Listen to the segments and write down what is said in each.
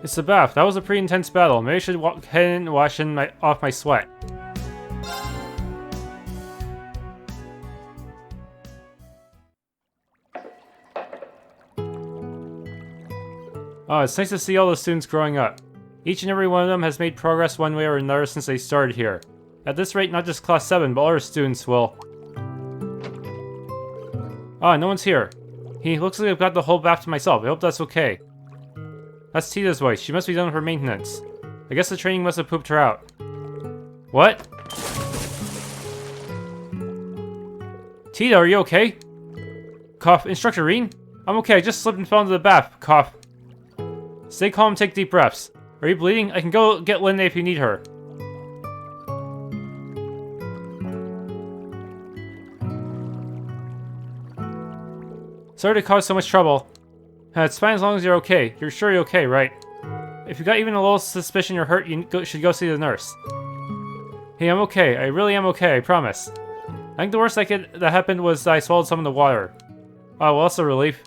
It's the bath. That was a pretty intense battle. Maybe I should head in and wash off my sweat. Oh, it's nice to see all the students growing up. Each and every one of them has made progress one way or another since they started here. At this rate, not just Class 7, but all our students will. Ah, no one's here. He looks like I've got the whole bath to myself. I hope that's okay. That's Tita's voice. She must be done with her maintenance. I guess the training must have pooped her out. What? Tita, are you okay? Cough. Instructor Rean? I'm okay. I just slipped and fell into the bath. Cough. Stay calm and take deep breaths. Are you bleeding? I can go get Linda if you need her. Sorry to cause so much trouble. It's fine as long as you're okay. You're sure you're okay, right? If you got even a little suspicion you're hurt, you should go see the nurse. Hey, I'm okay. I really am okay, I promise. I think the worst that happened was I swallowed some of the water. Oh, well, that's a relief.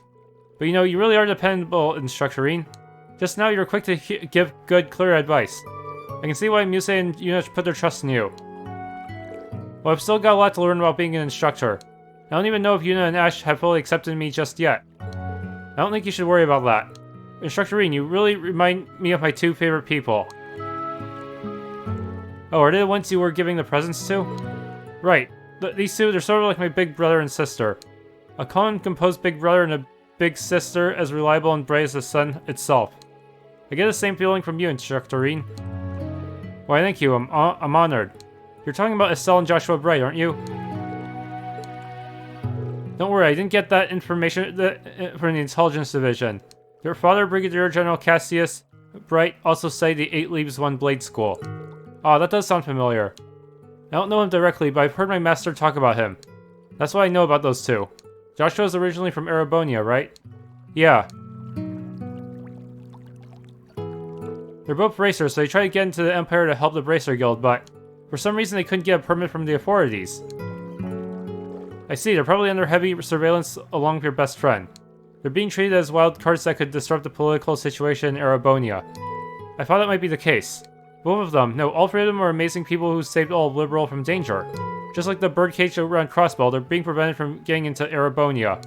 But you know, you really are dependable, Instructor Rean. Just now, you're quick to give good, clear advice. I can see why Musse and Eiyuu put their trust in you. Well, I've still got a lot to learn about being an instructor. I don't even know if Eiyuu and Ash have fully accepted me just yet. I don't think you should worry about that. Instructor Rean, you really remind me of my two favorite people. Oh, are they the ones you were giving the presents to? Right. These two, they're sort of like my big brother and sister. A calm and composed big brother and a big sister as reliable and brave as the sun itself. I get the same feeling from you, Instructor Rean. Why, thank you. I'm honored. You're talking about Estelle and Joshua Bright, aren't you? Don't worry, I didn't get that information from the Intelligence Division. Their father, Brigadier General Cassius Bright, also studied the 8 Leaves 1 Blade School. Ah, that does sound familiar. I don't know him directly, but I've heard my master talk about him. That's what I know about those two. Joshua's originally from Erebonia, right? Yeah. They're both bracers, so they tried to get into the Empire to help the Bracer Guild, but for some reason they couldn't get a permit from the authorities. I see, they're probably under heavy surveillance along with your best friend. They're being treated as wild cards that could disrupt the political situation in Erebonia. I thought that might be the case. Both of them, no, all three of them are amazing people who saved all of Liberal from danger. Just like the birdcage around Crossbell, they're being prevented from getting into Erebonia.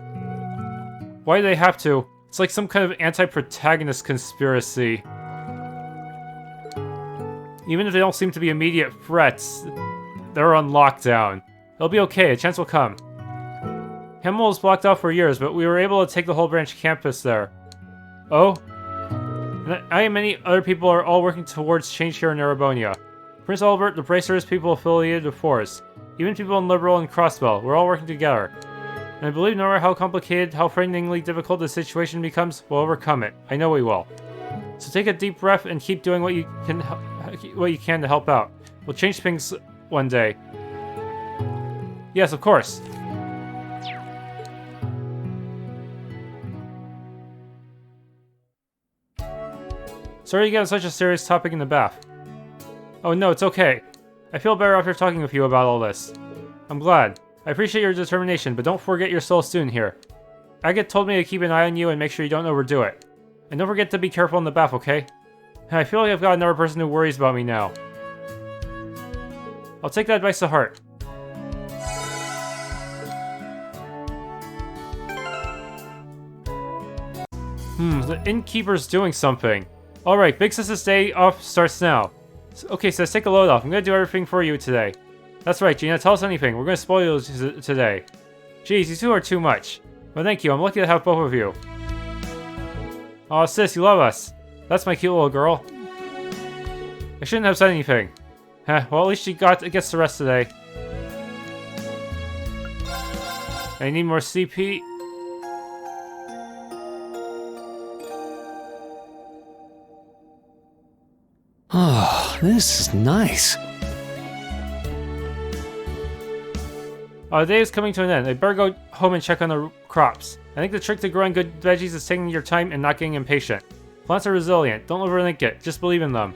Why do they have to? It's like some kind of anti-protagonist conspiracy. Even if they don't seem to be immediate threats, they're on lockdown. It'll be okay, a chance will come. Himmel was blocked off for years, but we were able to take the whole branch campus there. Oh? And I and many other people are all working towards change here in Erebonia. Prince Albert, the Bracers, people affiliated with Force. Even people in Liberal and Crossbell, we're all working together. And I believe no matter how complicated, how frighteningly difficult the situation becomes, we'll overcome it. I know we will. So take a deep breath and keep doing what you can to help out. We'll change things one day. Yes, of course. Sorry to get on such a serious topic in the bath. Oh no, it's okay. I feel better after talking with you about all this. I'm glad. I appreciate your determination, but don't forget you're still a student here. Agate told me to keep an eye on you and make sure you don't overdo it. And don't forget to be careful in the bath, okay? And I feel like I've got another person who worries about me now. I'll take that advice to heart. The innkeeper's doing something. Alright, Big Sis's day off starts now. Okay, so let's take a load off. I'm gonna do everything for you today. That's right, Gina, tell us anything. We're gonna spoil you today. Jeez, you two are too much. But thank you, I'm lucky to have both of you. Aw, sis, you love us. That's my cute little girl. I shouldn't have said anything. Well, at least she gets the rest today. I need more CP. Oh, this is nice. The day is coming to an end. I better go home and check on the crops. I think the trick to growing good veggies is taking your time and not getting impatient. Plants are resilient. Don't overthink it. Just believe in them.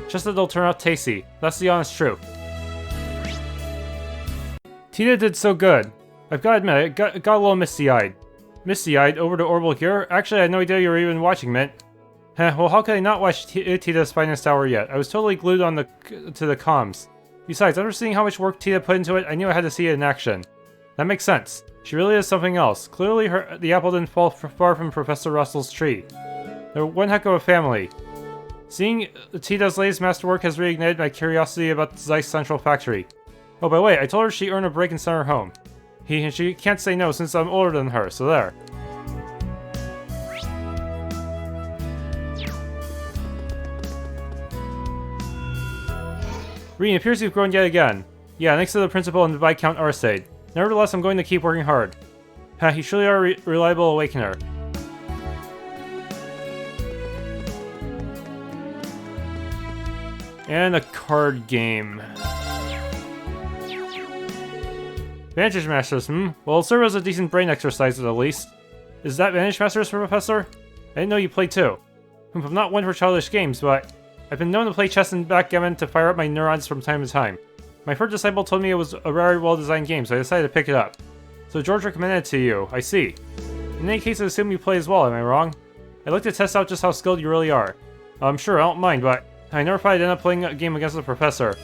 Trust that they'll turn out tasty. That's the honest truth. Tita did so good. I've got to admit, I got a little misty-eyed. Misty-eyed? Over to Orbital Gear? Actually, I had no idea you were even watching, Mint. Heh, well, how could I not watch Tita's finest hour yet? I was totally glued to the comms. Besides, after seeing how much work Tita put into it, I knew I had to see it in action. That makes sense. She really is something else. Clearly, the apple didn't fall far from Professor Russell's tree. They're one heck of a family. Seeing Tita's latest masterwork has reignited my curiosity about the Zeiss Central Factory. Oh, by the way, I told her she earned a break and sent her home. She can't say no since I'm older than her, so there. Rean, it appears you've grown yet again. Yeah, next to the principal and the Viscount Arcade. Nevertheless, I'm going to keep working hard. Ha, you truly are a reliable awakener. And a card game. Vantage Masters, Well, it'll serve as a decent brain exercise at the least. Is that Vantage Masters, Professor? I didn't know you played too. I'm not one for childish games, but I've been known to play chess and backgammon to fire up my neurons from time to time. My first disciple told me it was a very well-designed game, so I decided to pick it up. So George recommended it to you, I see. In any case, I assume you play as well, am I wrong? I'd like to test out just how skilled you really are. I'm sure, I don't mind, but I never thought I'd end up playing a game against the Professor.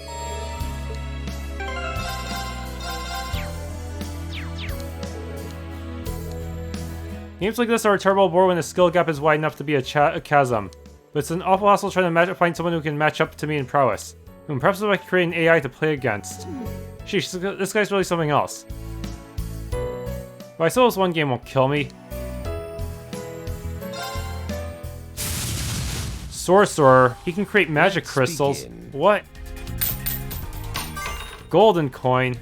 Games like this are a terrible bore when the skill gap is wide enough to be a chasm. But it's an awful hassle trying to find someone who can match up to me in prowess. Perhaps if I could create an AI to play against. Sheesh, this guy's really something else. But I suppose one game won't kill me. Sorcerer, he can create magic crystals. Begin. What? Golden coin.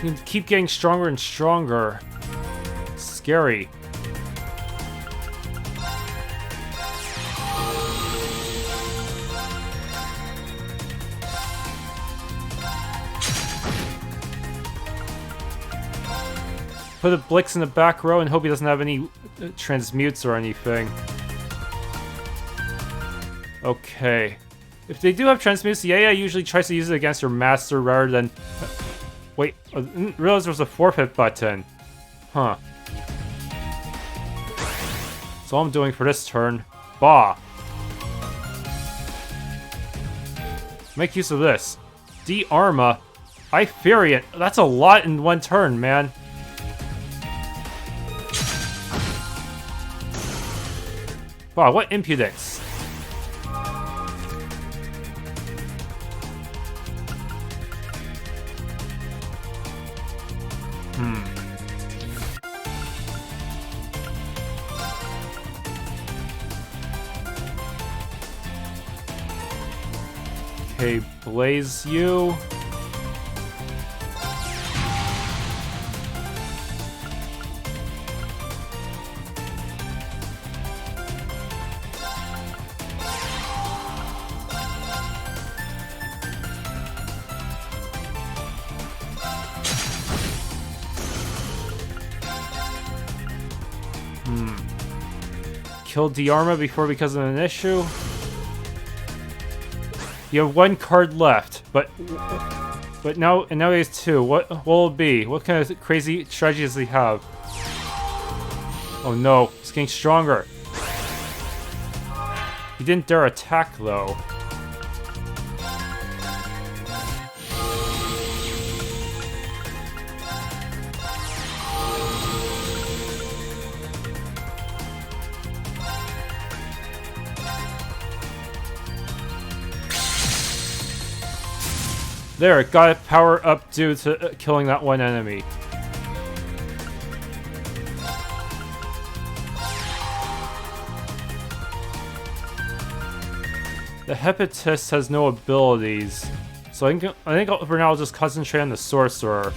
You can keep getting stronger and stronger. Scary. Put a Blix in the back row and hope he doesn't have any transmutes or anything. Okay. If they do have transmutes, the AI usually tries to use it against your master rather than... Wait, I didn't realize there was a forfeit button. Huh. That's all I'm doing for this turn. Bah! Make use of this. De-Arma. Hyperion. That's a lot in one turn, man. Wow, what impudence. Okay, Blaze you. Kill De-Arma before it becomes an issue. You have one card left, but now he has two. What will it be? What kind of crazy strategy does he have? Oh no, he's getting stronger. He didn't dare attack though. There, it got power up due to killing that one enemy. The Hepatist has no abilities, so I think for now I'll just concentrate on the Sorcerer.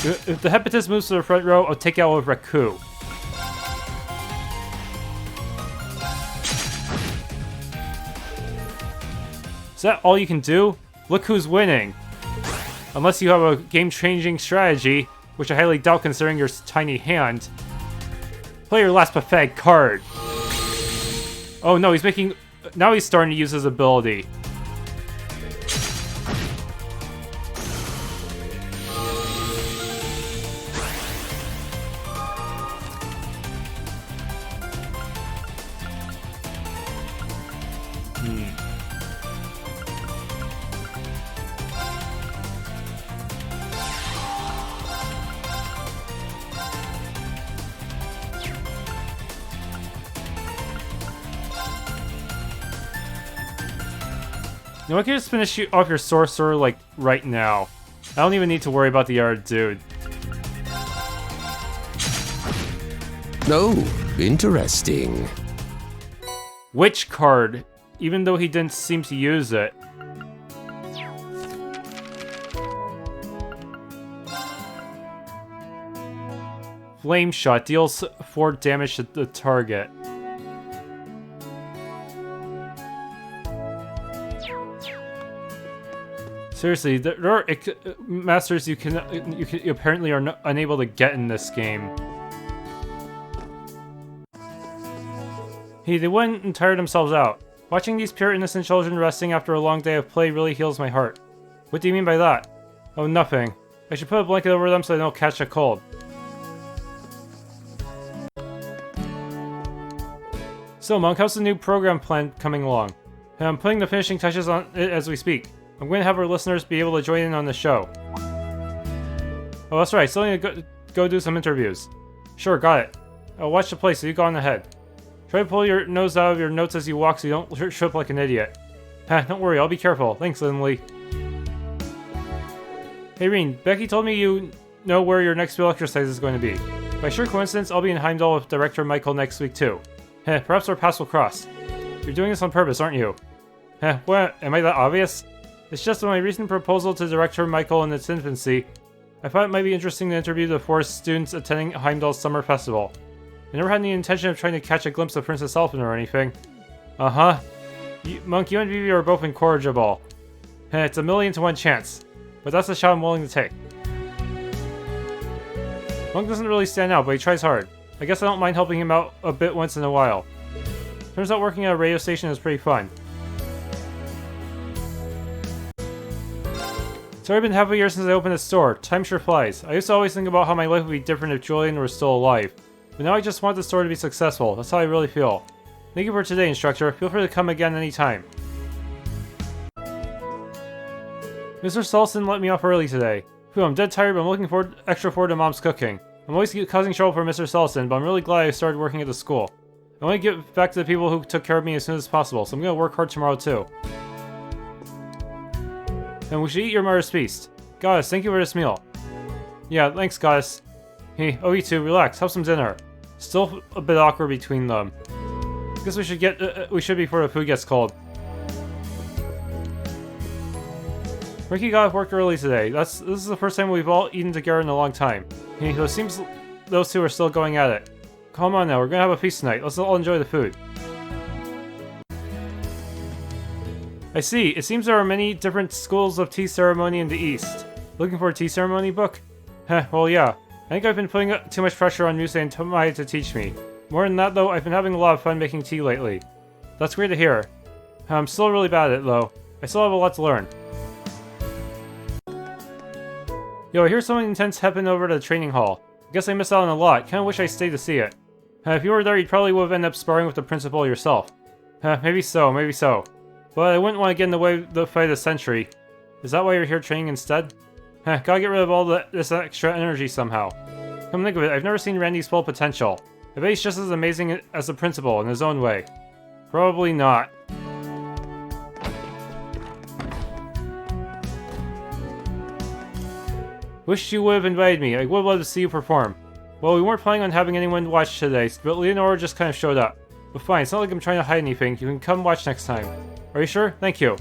If the Hepatist moves to the front row, I'll take out with Raku. Is that all you can do? Look who's winning. Unless you have a game-changing strategy, which I highly doubt considering your tiny hand. Play your last pathetic card. Oh no, he's making... Now he's starting to use his ability. You know, I can just finish you off your sorcerer, like, right now. I don't even need to worry about the other dude. Oh, interesting. Which card? Even though he didn't seem to use it. Flame Shot deals 4 damage to the target. Seriously, there are masters you apparently are unable to get in this game. Hey, they went and tired themselves out. Watching these pure innocent children resting after a long day of play really heals my heart. What do you mean by that? Oh, nothing. I should put a blanket over them so they don't catch a cold. So, Monk, how's the new program plan coming along? I'm putting the finishing touches on it as we speak. I'm going to have our listeners be able to join in on the show. Oh, that's right. Still need to go do some interviews. Sure, got it. I'll watch the play, so you go on ahead. Try to pull your nose out of your notes as you walk so you don't show up like an idiot. Don't worry, I'll be careful. Thanks, Lindley. Hey, Rean, Becky told me you know where your next field exercise is going to be. By sheer coincidence, I'll be in Heimdall with Director Michael next week, too. Perhaps our paths will cross. You're doing this on purpose, aren't you? What? Am I that obvious? It's just my recent proposal to Director Michael in its infancy. I thought it might be interesting to interview the 4 students attending Heimdall's summer festival. I never had any intention of trying to catch a glimpse of Princess Elfin or anything. Uh-huh. Monk, you and Vivi are both incorrigible. It's a 1,000,000 to 1 chance. But that's a shot I'm willing to take. Monk doesn't really stand out, but he tries hard. I guess I don't mind helping him out a bit once in a while. Turns out working at a radio station is pretty fun. It's already been half a year since I opened a store. Time sure flies. I used to always think about how my life would be different if Julian were still alive. But now I just want the store to be successful. That's how I really feel. Thank you for today, instructor. Feel free to come again anytime. Mr. Salson let me off early today. Phew, I'm dead tired, but I'm looking extra forward to Mom's cooking. I'm always causing trouble for Mr. Salson, but I'm really glad I started working at the school. I want to get back to the people who took care of me as soon as possible, so I'm going to work hard tomorrow too. And we should eat your mother's feast. Goddess, thank you for this meal. Yeah, thanks, Goddess. Hey, oh, you two, relax, have some dinner. Still a bit awkward between them. Guess we should be before the food gets cold. Ricky got off work early today. This is the first time we've all eaten together in a long time. Hey, so it seems those two are still going at it. Come on now, we're gonna have a feast tonight. Let's all enjoy the food. I see. It seems there are many different schools of tea ceremony in the East. Looking for a tea ceremony book? Well yeah. I think I've been putting too much pressure on Musse and Tomae to teach me. More than that though, I've been having a lot of fun making tea lately. That's great to hear. I'm still really bad at it though. I still have a lot to learn. Yo, I hear something intense happened over at the training hall. I guess I missed out on a lot. Kinda wish I stayed to see it. If you were there, you probably would have ended up sparring with the principal yourself. Maybe so, maybe so. But I wouldn't want to get in the way of the fight of the century. Is that why you're here training instead? Gotta get rid of all this extra energy somehow. Come think of it, I've never seen Randy's full potential. I bet he's just as amazing as the principal in his own way. Probably not. Wish you would have invited me. I would love to see you perform. Well, we weren't planning on having anyone watch today, but Leonora just kind of showed up. But fine, it's not like I'm trying to hide anything. You can come watch next time. Are you sure? Thank you.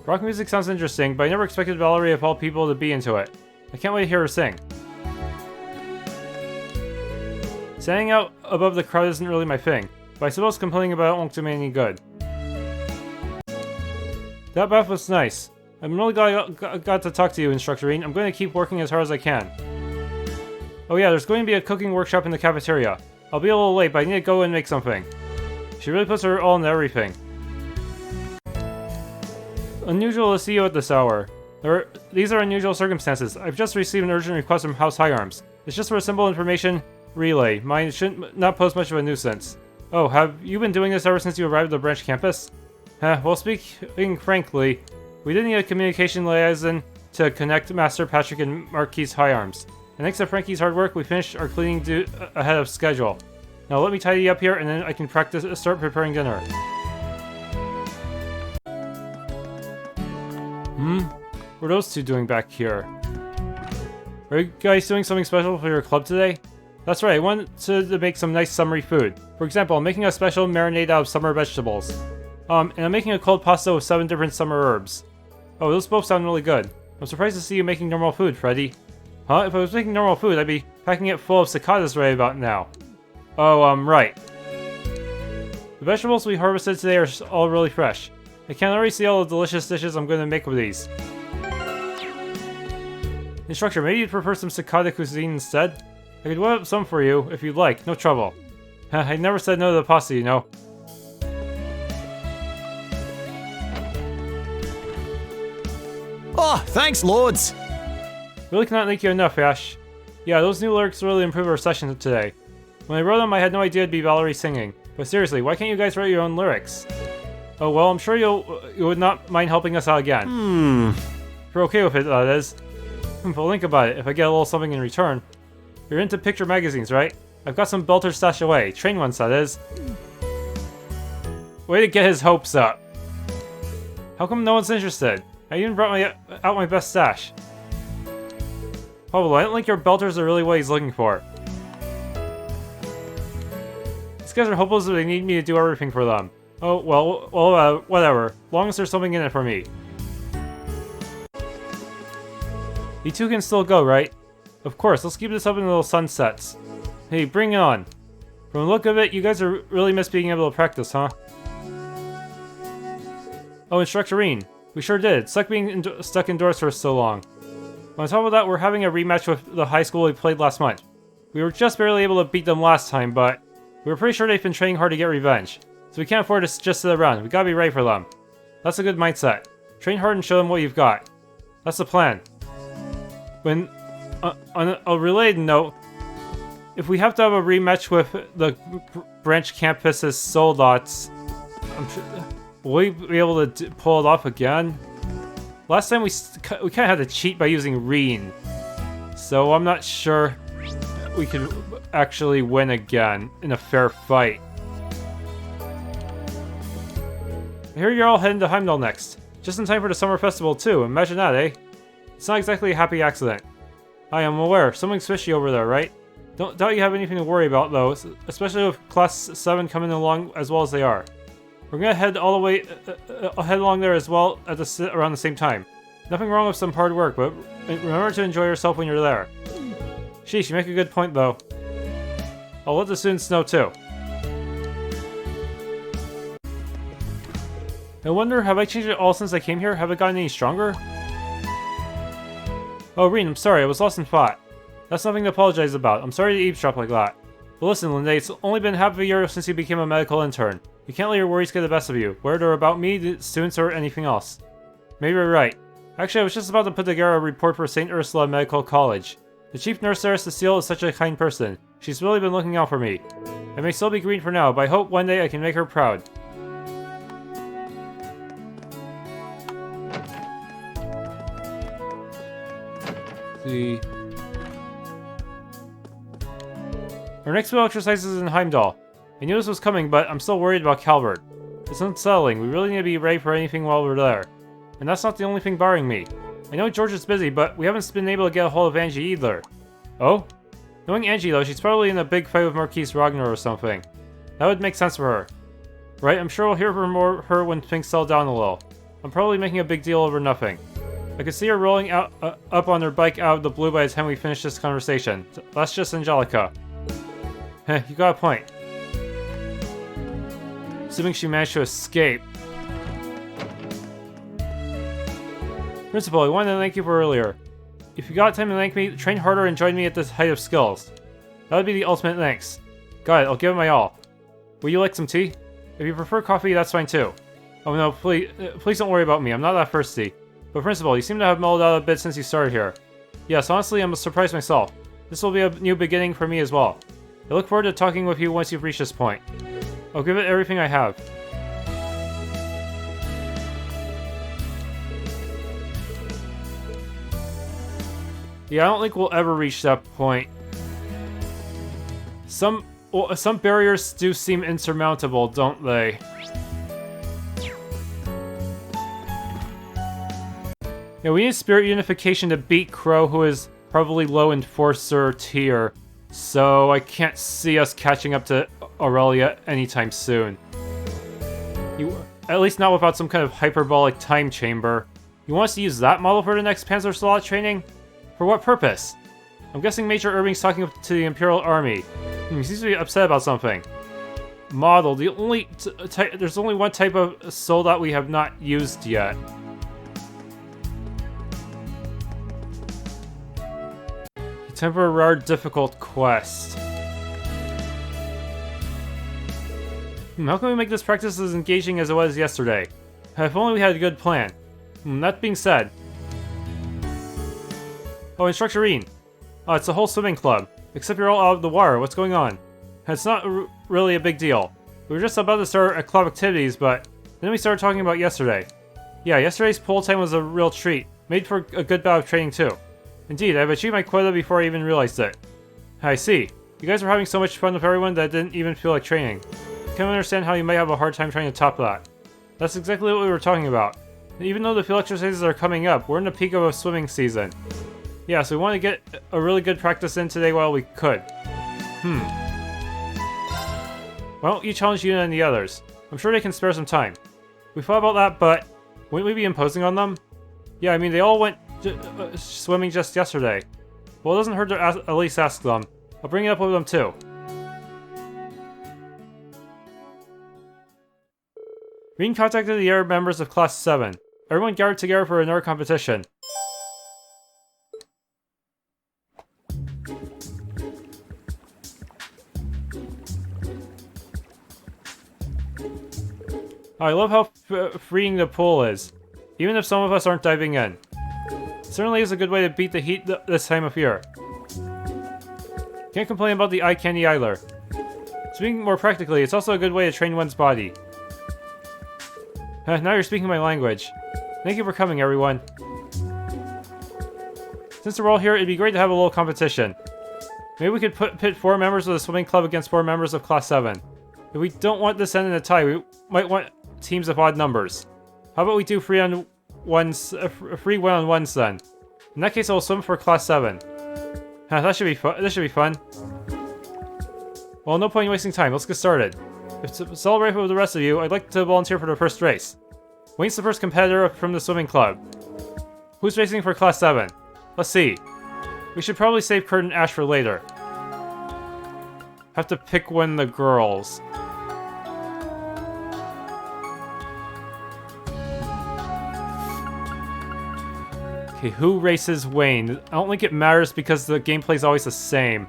Rock music sounds interesting, but I never expected Valerie of all people to be into it. I can't wait to hear her sing. Standing out above the crowd isn't really my thing, but I suppose complaining about it won't do me any good. That bath was nice. I'm really glad I got to talk to you, Instructor Rean. I'm going to keep working as hard as I can. Oh yeah, there's going to be a cooking workshop in the cafeteria. I'll be a little late, but I need to go and make something. She really puts her all into everything. Unusual to see you at this hour. These are unusual circumstances. I've just received an urgent request from House High Arms. It's just for a simple information relay. Mine shouldn't not pose much of a nuisance. Oh, have you been doing this ever since you arrived at the branch campus? Well, speaking frankly, we did need a communication liaison to connect Master Patrick and Marquis High Arms. And thanks to Frankie's hard work, we finished our cleaning ahead of schedule. Now let me tidy up here and then I can start preparing dinner. What are those two doing back here? Are you guys doing something special for your club today? That's right, I wanted to make some nice summery food. For example, I'm making a special marinade out of summer vegetables. And I'm making a cold pasta with 7 different summer herbs. Oh, those both sound really good. I'm surprised to see you making normal food, Freddy. Huh? If I was making normal food, I'd be packing it full of cicadas right about now. Oh, right. The vegetables we harvested today are all really fresh. I can already see all the delicious dishes I'm going to make with these. Instructor, maybe you'd prefer some cicada cuisine instead? I could whip up some for you, if you'd like, no trouble. I never said no to the pasta, you know. Oh, thanks, lords! Really cannot thank you enough, Ash. Yeah, those new lyrics really improved our session today. When I wrote them, I had no idea it'd be Valerie singing. But seriously, why can't you guys write your own lyrics? Oh well, I'm sure you would not mind helping us out again. If you're okay with it, that is. But think about it, if I get a little something in return. You're into picture magazines, right? I've got some belters stashed away. Train ones, that is. Way to get his hopes up. How come no one's interested? I even brought out my best stash. Oh, I don't think your belters are really what he's looking for. These guys are hopeless if they need me to do everything for them. Oh, well, whatever. Long as there's something in it for me. You two can still go, right? Of course, let's keep this up until the sun sets. Hey, bring it on. From the look of it, you guys are really miss being able to practice, huh? Oh, Instructor Rean. We sure did. Suck being stuck indoors for so long. On top of that, we're having a rematch with the high school we played last month. We were just barely able to beat them last time, but we were pretty sure they've been training hard to get revenge. So we can't afford to just sit around. We gotta be ready for them. That's a good mindset. Train hard and show them what you've got. That's the plan. When, on a related note, if we have to have a rematch with the branch campus's soldots, I'm sure, will we be able to pull it off again? Last time we kind of had to cheat by using Rean, so I'm not sure we could actually win again in a fair fight. I hear you're all heading to Heimdall next, just in time for the summer festival too. Imagine that, eh? It's not exactly a happy accident. I am aware, something's fishy over there, right? Don't doubt you have anything to worry about though, especially with Class VII coming along as well as they are. We're gonna head all the way head along there as well at around the same time. Nothing wrong with some hard work, but remember to enjoy yourself when you're there. Sheesh, you make a good point though. I'll let the students know too. I wonder, have I changed it all since I came here? Have I gotten any stronger? Oh, Rean, I'm sorry, I was lost in thought. That's nothing to apologize about. I'm sorry to eavesdrop like that. But listen, Linda, it's only been half a year since you became a medical intern. You can't let your worries get the best of you, whether they're about me, the students, or anything else. Maybe you're right. Actually, I was just about to put together a report for St. Ursula Medical College. The chief nurse there, Cecile, is such a kind person. She's really been looking out for me. I may still be green for now, but I hope one day I can make her proud. See. Our next field exercise is in Heimdall. I knew this was coming, but I'm still worried about Calvert. It's unsettling. We really need to be ready for anything while we're there. And that's not the only thing bothering me. I know George is busy, but we haven't been able to get a hold of Angie either. Oh? Knowing Angie though, she's probably in a big fight with Marquis Ragnar or something. That would make sense for her. Right, I'm sure we'll hear from her when things settle down a little. I'm probably making a big deal over nothing. I could see her rolling out up on her bike out of the blue by the time we finish this conversation. That's just Angelica. Heh, you got a point. Assuming she managed to escape. Principal, I wanted to thank you for earlier. If you got time to thank me, train harder and join me at this height of skills. That would be the ultimate thanks. Got it, I'll give it my all. Will you like some tea? If you prefer coffee, that's fine too. Oh no, please don't worry about me, I'm not that thirsty. But Principal, you seem to have mellowed out a bit since you started here. Yes, honestly, I'm surprised myself. This will be a new beginning for me as well. I look forward to talking with you once you've reached this point. I'll give it everything I have. Yeah, I don't think we'll ever reach that point. Some barriers do seem insurmountable, don't they? Yeah, we need Spirit Unification to beat Crow, who is probably low Enforcer tier, so I can't see us catching up to Aurelia anytime soon. At least not without some kind of hyperbolic time chamber. You want us to use that model for the next Panzer Slot training? For what purpose? I'm guessing Major Irving's talking to the Imperial Army. He seems to be upset about something. Model, there's only one type of soldat we have not used yet. Temporary difficult quest. How can we make this practice as engaging as it was yesterday? If only we had a good plan. That being said... Oh, Instructor Rean. Oh, it's a whole swimming club. Except you're all out of the water. What's going on? It's not really a big deal. We were just about to start at club activities, but then we started talking about yesterday. Yeah, yesterday's pool time was a real treat. Made for a good bout of training too. Indeed, I've achieved my quota before I even realized it. I see. You guys were having so much fun with everyone that it didn't even feel like training. I can't understand how you might have a hard time trying to top that. That's exactly what we were talking about. And even though the field exercises are coming up, we're in the peak of a swimming season. Yeah, so we want to get a really good practice in today while we could. Why don't you challenge Yuna and the others? I'm sure they can spare some time. We thought about that, but wouldn't we be imposing on them? Yeah, I mean, they all went swimming just yesterday. Well, it doesn't hurt to at least ask them. I'll bring it up with them too. Rean contacted the other members of Class VII. Everyone gathered together for another competition. I love how freeing the pool is, even if some of us aren't diving in. Certainly is a good way to beat the heat this time of year. Can't complain about the eye candy either. Speaking more practically, it's also a good way to train one's body. Now you're speaking my language. Thank you for coming, everyone. Since we're all here, it'd be great to have a little competition. Maybe we could pit 4 members of the swimming club against 4 members of Class 7. If we don't want this to end in a tie, we might want teams of odd numbers. How about we do free one-on-ones then? In that case, I'll swim for Class 7. That should be fun. This should be fun. Well, no point in wasting time. Let's get started. To celebrate with the rest of you, I'd like to volunteer for the first race. Wayne's the first competitor from the swimming club. Who's racing for Class 7? Let's see. We should probably save Kurt and Ash for later. Have to pick one of the girls. Okay, who races Wayne? I don't think it matters because the gameplay's always the same.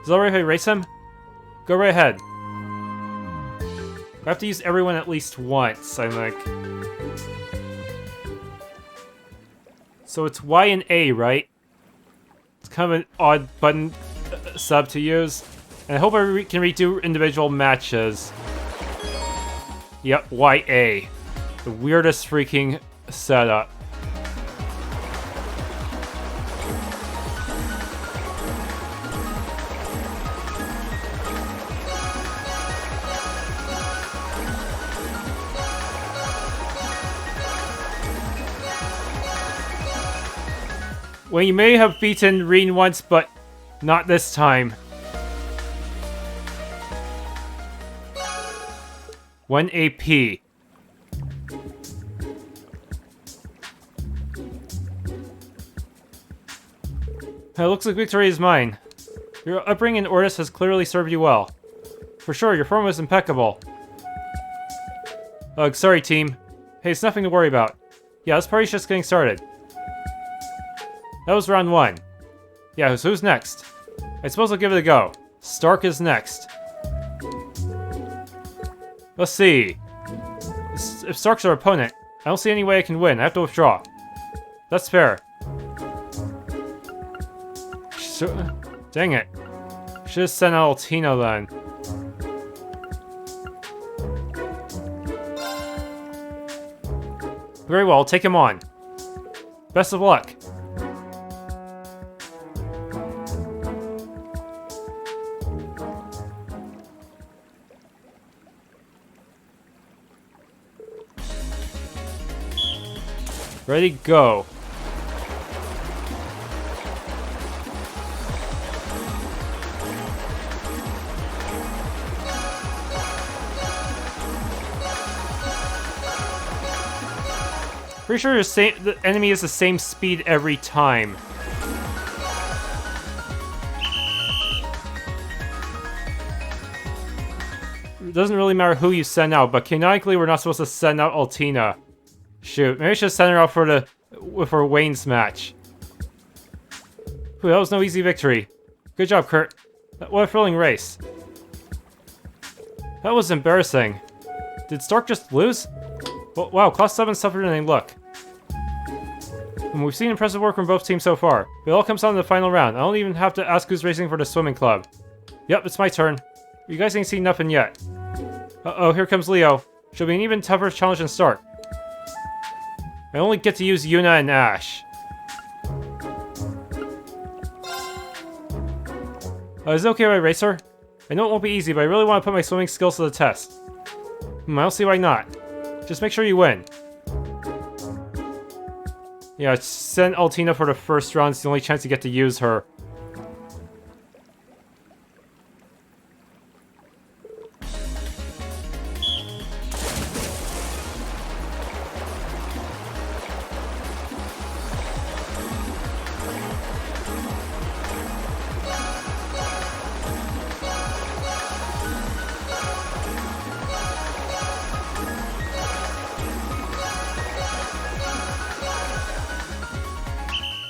Is it alright if I race him? Go right ahead. I have to use everyone at least once, I think. So it's Y and A, right? It's kind of an odd button sub to use. And I hope I can redo individual matches. Yep, YA. The weirdest freaking setup. Well, you may have beaten Rean once, but not this time. 1 AP. It looks like victory is mine. Your upbringing in Ordis has clearly served you well. For sure, your form was impeccable. Ugh, sorry team. Hey, it's nothing to worry about. Yeah, this party's just getting started. That was round 1. Yeah, so who's next? I suppose I'll give it a go. Stark is next. Let's see. If Stark's our opponent, I don't see any way I can win. I have to withdraw. That's fair. Dang it. Should have sent out Altina then. Very well, I'll take him on. Best of luck. Ready, go. Pretty sure the enemy is the same speed every time. It doesn't really matter who you send out, but canonically we're not supposed to send out Altina. Shoot, maybe I should send her out for Wayne's match. Ooh, that was no easy victory. Good job, Kurt. What a thrilling race. That was embarrassing. Did Stark just lose? Well, wow, Class VII suffered in a look. And we've seen impressive work from both teams so far. It all comes down to the final round. I don't even have to ask who's racing for the swimming club. Yep, it's my turn. You guys ain't seen nothing yet. Uh-oh, here comes Leo. She'll be an even tougher challenge than Stark. I only get to use Yuna and Ash. Is it okay if I race her? I know it won't be easy, but I really want to put my swimming skills to the test. I don't see why not. Just make sure you win. Yeah, send Altina for the first round. It's the only chance you get to use her.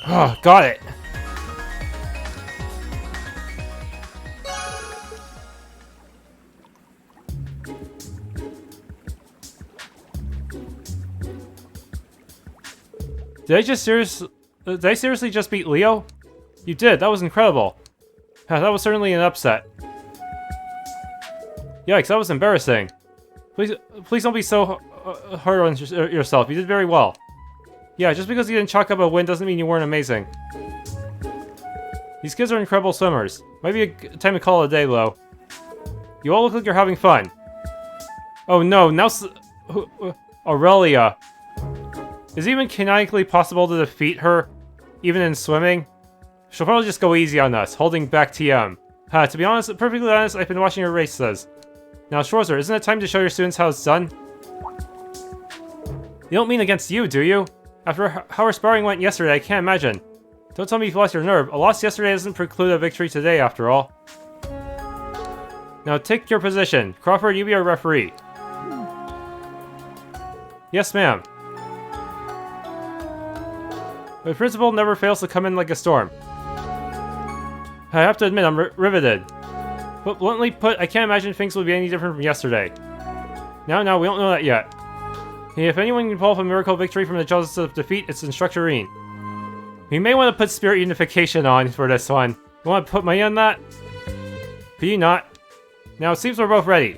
Oh, got it. Did I seriously just beat Leo? You did. That was incredible. That was certainly an upset. Yikes, that was embarrassing. Please don't be so hard on yourself. You did very well. Yeah, just because you didn't chalk up a win doesn't mean you weren't amazing. These kids are incredible swimmers. Might be a time to call it a day, though. You all look like you're having fun. Oh no, now Aurelia. Is it even canonically possible to defeat her, even in swimming? She'll probably just go easy on us, holding back TM. To be honest, perfectly honest, I've been watching your races. Now, Schwarzer, isn't it time to show your students how it's done? You don't mean against you, do you? After how our sparring went yesterday, I can't imagine. Don't tell me you've lost your nerve. A loss yesterday doesn't preclude a victory today, after all. Now take your position. Crawford, you be our referee. Yes, ma'am. The principal never fails to come in like a storm. I have to admit, I'm riveted. But bluntly put, I can't imagine things would be any different from yesterday. No, we don't know that yet. If anyone can pull off a miracle victory from the jaws of defeat, it's Instructor Rean. We may want to put Spirit Unification on for this one. You want to put money on that? Could you not? Now it seems we're both ready.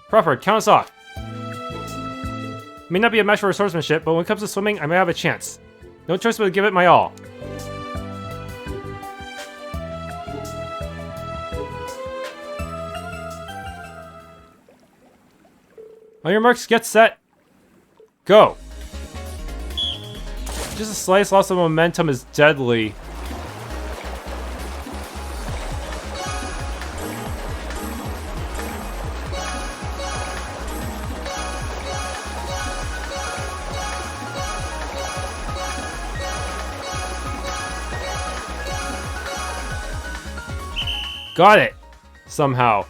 Crawford, count us off. It may not be a match for swordsmanship, but when it comes to swimming, I may have a chance. No choice but to give it my all. On your marks, get set. Go! Just the slightest loss of momentum is deadly. Got it! Somehow.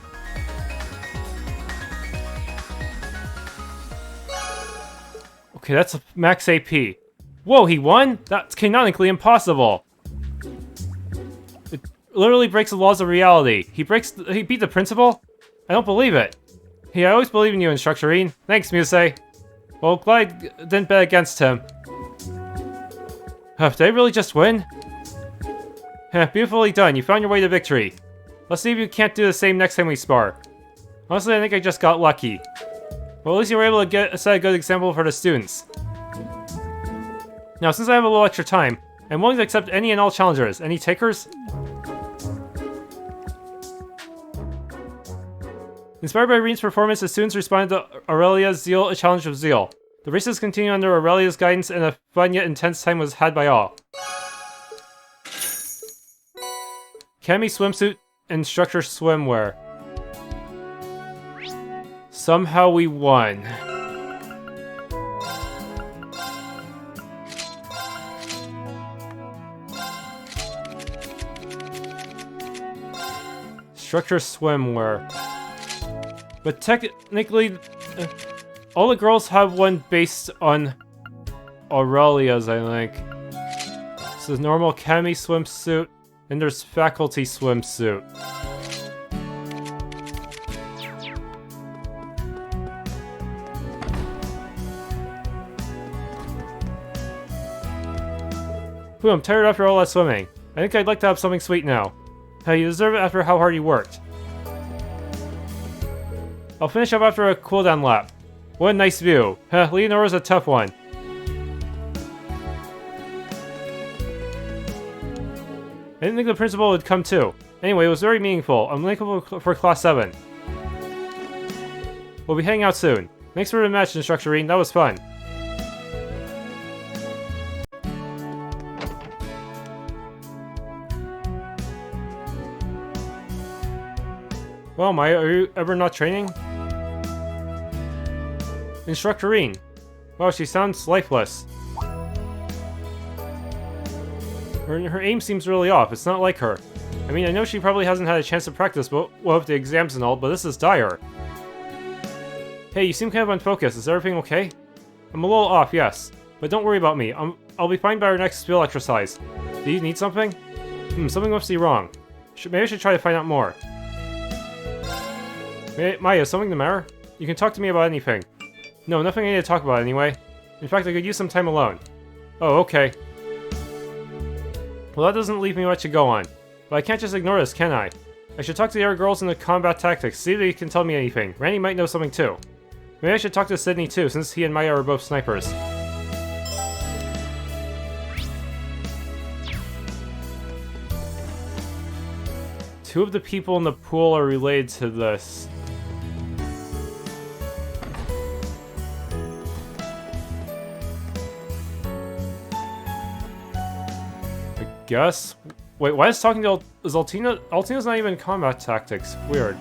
Okay, that's max AP. Whoa, he won? That's canonically impossible. It literally breaks the laws of reality. He beat the principal? I don't believe it. Hey, I always believe in you, Instructor Rean. Thanks, Musse. Well, glad I didn't bet against him. Did I really just win? Beautifully done. You found your way to victory. Let's see if you can't do the same next time we spar. Honestly, I think I just got lucky. Well, at least you were able to set a good example for the students. Now, since I have a little extra time, I'm willing to accept any and all challengers. Any takers? Inspired by Rean's performance, the students responded to Aurelia's zeal, a challenge of zeal. The races continued under Aurelia's guidance, and a fun yet intense time was had by all. Cami swimsuit, instructor swimwear. Somehow we won. Instructor swimwear. But technically, all the girls have one based on Aurelia's, I think. So there's normal Cami swimsuit, and there's faculty swimsuit. Ooh, I'm tired after all that swimming. I think I'd like to have something sweet now. You deserve it after how hard you worked. I'll finish up after a cooldown lap. What a nice view. Leonora's a tough one. I didn't think the principal would come too. Anyway, it was very meaningful. I'm thankful for Class 7. We'll be heading out soon. Thanks for the match, Instructor Rean. That was fun. Well, Maya, are you ever not training? Instructor Rean. Wow, she sounds lifeless. Her aim seems really off. It's not like her. I mean, I know she probably hasn't had a chance to practice well with the exams and all, but this is dire. Hey, you seem kind of unfocused. Is everything okay? I'm a little off, yes. But don't worry about me. I'll be fine by our next skill exercise. Do you need something? Something must be wrong. Maybe I should try to find out more. Maya, is something the matter? You can talk to me about anything. No, nothing I need to talk about anyway. In fact, I could use some time alone. Oh, okay. Well, that doesn't leave me much to go on. But I can't just ignore this, can I? I should talk to the other girls in the combat tactics, see if they can tell me anything. Randy might know something too. Maybe I should talk to Sydney too, since he and Maya are both snipers. Two of the people in the pool are related to this. Guess? Wait, why is talking to is Altina? Altina's not even in combat tactics. Weird.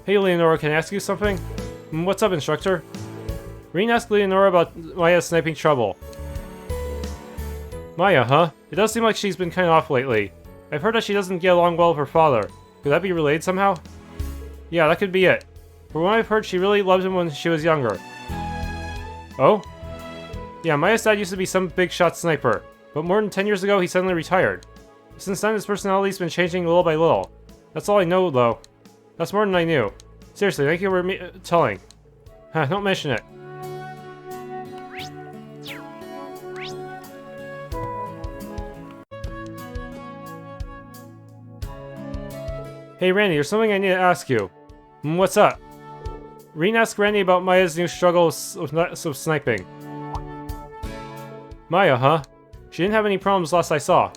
Hey Leonora, can I ask you something? What's up, Instructor? Rean asked Leonora about Maya's sniping trouble. Maya, huh? It does seem like she's been kinda off lately. I've heard that she doesn't get along well with her father. Could that be related somehow? Yeah, that could be it. From what I've heard, she really loved him when she was younger. Oh? Yeah, Maya's dad used to be some big shot sniper, but more than 10 years ago he suddenly retired. Since then his personality's been changing little by little. That's all I know though. That's more than I knew. Seriously, thank you for telling. Don't mention it. Hey Randy, there's something I need to ask you. What's up? Rean asked Randy about Maya's new struggles with sniping. Maya, huh? She didn't have any problems last I saw.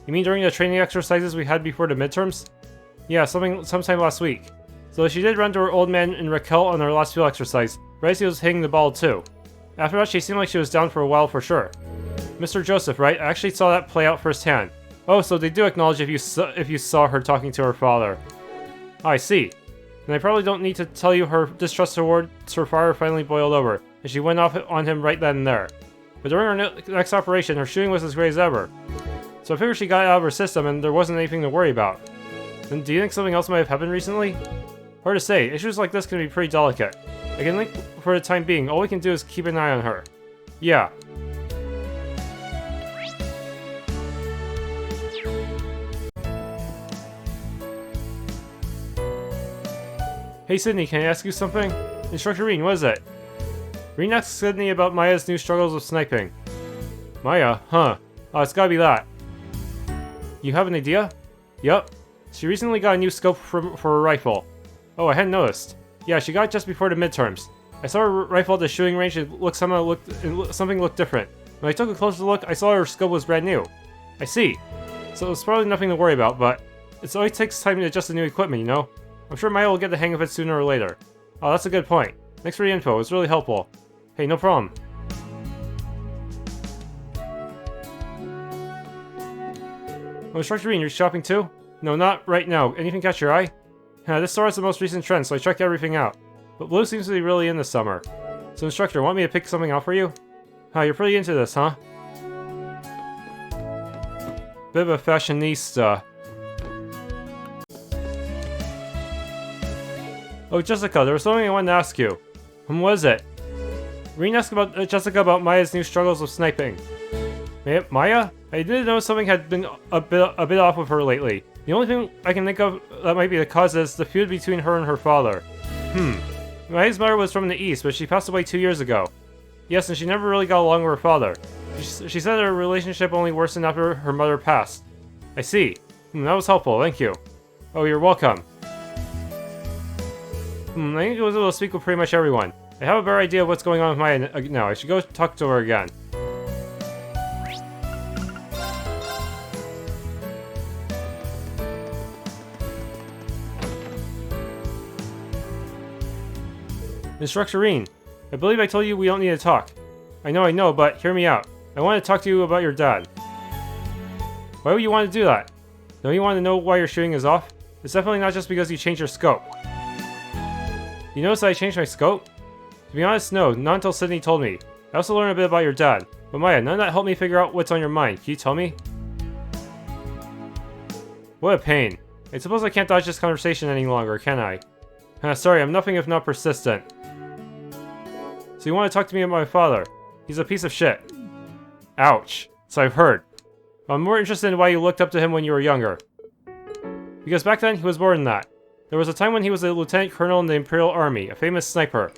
You mean during the training exercises we had before the midterms? Yeah, sometime last week. So she did run to her old man in Raquel on her last field exercise, right as he was hitting the ball too. After that she seemed like she was down for a while for sure. Mr. Joseph, right? I actually saw that play out firsthand. Oh, so they do acknowledge if you saw her talking to her father. I see. And I probably don't need to tell you her distrust towards her father finally boiled over, and she went off on him right then and there. But during her next operation, her shooting was as great as ever. So I figured she got out of her system and there wasn't anything to worry about. Then do you think something else might have happened recently? Hard to say. Issues like this can be pretty delicate. I can link for the time being. All we can do is keep an eye on her. Yeah. Hey Sydney, can I ask you something? Instructor Rean, what is it? Rean asked Sydney about Maya's new struggles with sniping. Maya? Huh. Oh, it's gotta be that. You have an idea? Yup. She recently got a new scope for a rifle. Oh, I hadn't noticed. Yeah, she got it just before the midterms. I saw her rifle at the shooting range and something looked different. When I took a closer look, I saw her scope was brand new. I see. So it's probably nothing to worry about, but it always takes time to adjust the new equipment, you know? I'm sure Maya will get the hang of it sooner or later. Oh, that's a good point. Thanks for the info, it's really helpful. Hey, no problem. Oh, Instructor Rean, you're shopping too? No, not right now. Anything catch your eye? This store is the most recent trend, so I checked everything out. But blue seems to be really in this summer. So Instructor, want me to pick something out for you? You're pretty into this, huh? Bit of a fashionista. Oh, Jessica, there was something I wanted to ask you. What is it? Rean asked about Jessica about Maya's new struggles with sniping. Maya? I did know something had been a bit off with her lately. The only thing I can think of that might be the cause is the feud between her and her father. Maya's mother was from the east, but she passed away 2 years ago. Yes, and she never really got along with her father. She said their relationship only worsened after her mother passed. I see. That was helpful, thank you. Oh, you're welcome. I think I was able to speak with pretty much everyone. I have a better idea of what's going on with Maya now. I should go talk to her again. Instructor Rean, I believe I told you we don't need to talk. I know, but hear me out. I want to talk to you about your dad. Why would you want to do that? Don't you want to know why your shooting is off? It's definitely not just because you changed your scope. You notice that I changed my scope? To be honest, no, not until Sydney told me. I also learned a bit about your dad. But Maya, none of that helped me figure out what's on your mind. Can you tell me? What a pain. I suppose I can't dodge this conversation any longer, can I? Sorry, I'm nothing if not persistent. So you want to talk to me about my father? He's a piece of shit. Ouch. So I've heard. I'm more interested in why you looked up to him when you were younger. Because back then, he was more than that. There was a time when he was a lieutenant colonel in the Imperial Army, a famous sniper.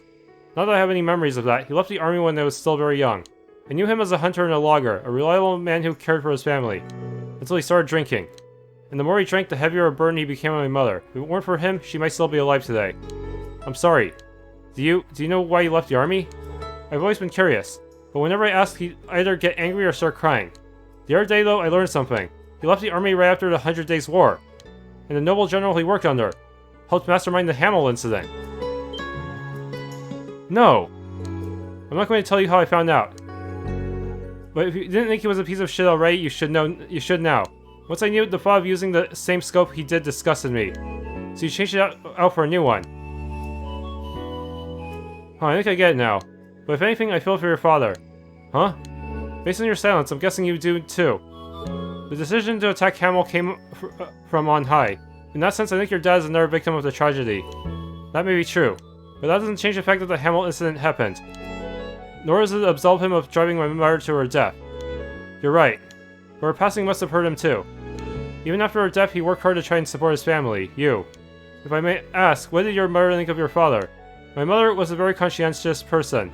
Not that I have any memories of that, he left the army when I was still very young. I knew him as a hunter and a logger, a reliable man who cared for his family. Until he started drinking. And the more he drank, the heavier a burden he became on my mother. If it weren't for him, she might still be alive today. I'm sorry. Do you know why he left the army? I've always been curious, but whenever I ask, he'd either get angry or start crying. The other day, though, I learned something. He left the army right after the 100 Days War. And the noble general he worked under helped mastermind the Hamel incident. No! I'm not going to tell you how I found out. But if you didn't think he was a piece of shit already, you should now. Once I knew the thought of using the same scope he did disgusted me. So you changed it out for a new one. I think I get it now. But if anything, I feel for your father. Huh? Based on your silence, I'm guessing you do too. The decision to attack Hamel came from on high. In that sense, I think your dad is another victim of the tragedy. That may be true, but that doesn't change the fact that the Hamel incident happened. Nor does it absolve him of driving my mother to her death. You're right. But her passing must have hurt him too. Even after her death, he worked hard to try and support his family, you. If I may ask, what did your mother think of your father? My mother was a very conscientious person.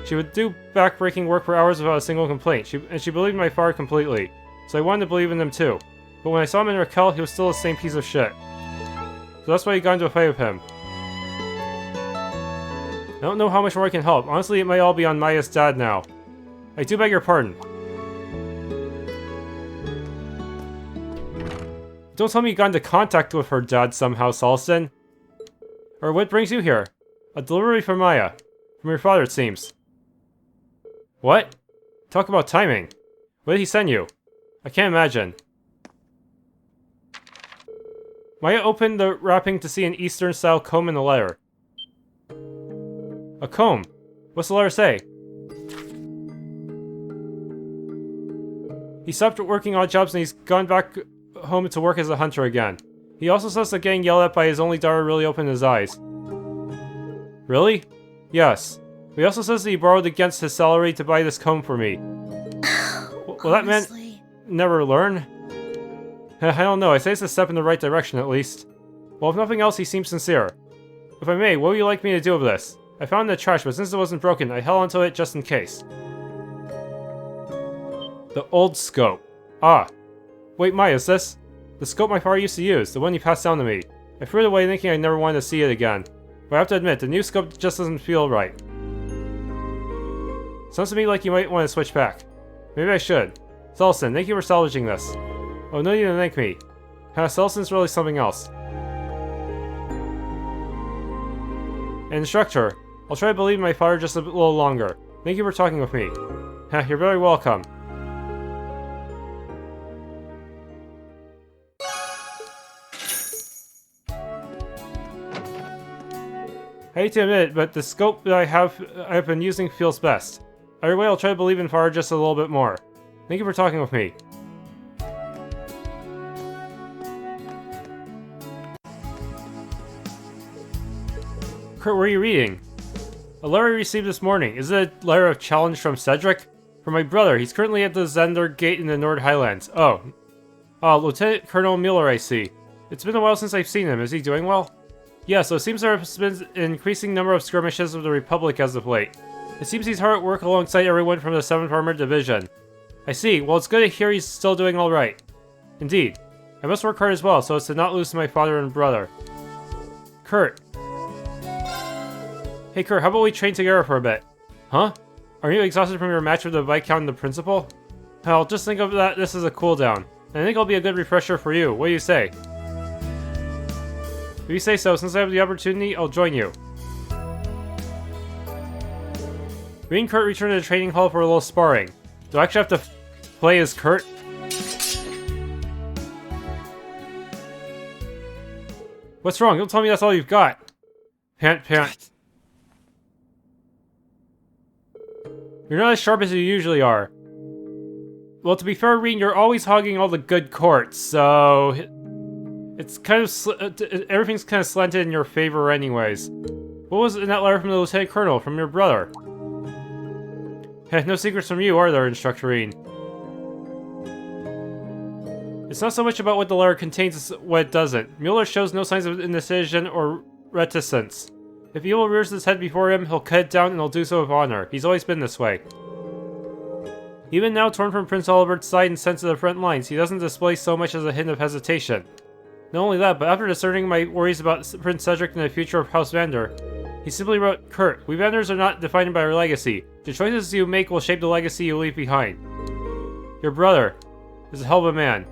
She would do back-breaking work for hours without a single complaint, and she believed my father completely. So I wanted to believe in him too. But when I saw him in Raquel, he was still the same piece of shit. So that's why I got into a fight with him. I don't know how much more I can help. Honestly, it might all be on Maya's dad now. I do beg your pardon. Don't tell me you got into contact with her dad somehow, Salston. Or what brings you here? A delivery from Maya. From your father, it seems. What? Talk about timing. What did he send you? I can't imagine. Maya opened the wrapping to see an Eastern-style comb in the letter. A comb? What's the letter say? He stopped working odd jobs and he's gone back home to work as a hunter again. He also says that getting yelled at by his only daughter really opened his eyes. Really? Yes. He also says that he borrowed against his salary to buy this comb for me. Will that man never learn? I don't know, I say it's a step in the right direction at least. Well, if nothing else, he seems sincere. If I may, what would you like me to do with this? I found it in the trash, but since it wasn't broken, I held onto it just in case. The old scope. Ah. Wait, Mai, is this? The scope my father used to use, the one he passed down to me. I threw it away thinking I never wanted to see it again. But I have to admit, the new scope just doesn't feel right. Sounds to me like you might want to switch back. Maybe I should. Selson, thank you for salvaging this. Oh, no need to thank me. Selson's really something else. An instructor. I'll try to believe my father just a little longer. Thank you for talking with me. You're very welcome. I hate to admit it, but the scope that I've been using feels best. Either way, I'll try to believe in father just a little bit more. Thank you for talking with me. Kurt, what are you reading? A letter I received this morning. Is it a letter of challenge from Cedric? From my brother. He's currently at the Zender Gate in the Nord Highlands. Oh. Lieutenant Colonel Mueller, I see. It's been a while since I've seen him. Is he doing well? Yeah, so it seems there has been an increasing number of skirmishes with the Republic as of late. It seems he's hard at work alongside everyone from the 7th Armored Division. I see. Well, it's good to hear he's still doing alright. Indeed. I must work hard as well, so as to not lose to my father and brother. Kurt. Hey Kurt, how about we train together for a bit? Huh? Are you exhausted from your match with the Viscount and the Principal? Hell, just think of that this as a cooldown. And I think it'll be a good refresher for you. What do you say? If you say so, since I have the opportunity, I'll join you. Rean and Kurt return to the training hall for a little sparring. Do I actually have to play as Kurt? What's wrong? Don't tell me that's all you've got. Pant, pant. You're not as sharp as you usually are. Well, to be fair, Rean, you're always hogging all the good courts, so... It's kind of everything's kind of slanted in your favor anyways. What was in that letter from the Lieutenant Colonel, from your brother? No secrets from you, are there, Instructor Rean? It's not so much about what the letter contains as what it doesn't. Mueller shows no signs of indecision or reticence. If evil rears his head before him, he'll cut it down and he'll do so with honor. He's always been this way. Even now, torn from Prince Oliver's side and sent to the front lines, he doesn't display so much as a hint of hesitation. Not only that, but after discerning my worries about Prince Cedric and the future of House Vander, he simply wrote, Kurt, we Vanders are not defined by our legacy. The choices you make will shape the legacy you leave behind. Your brother is a hell of a man.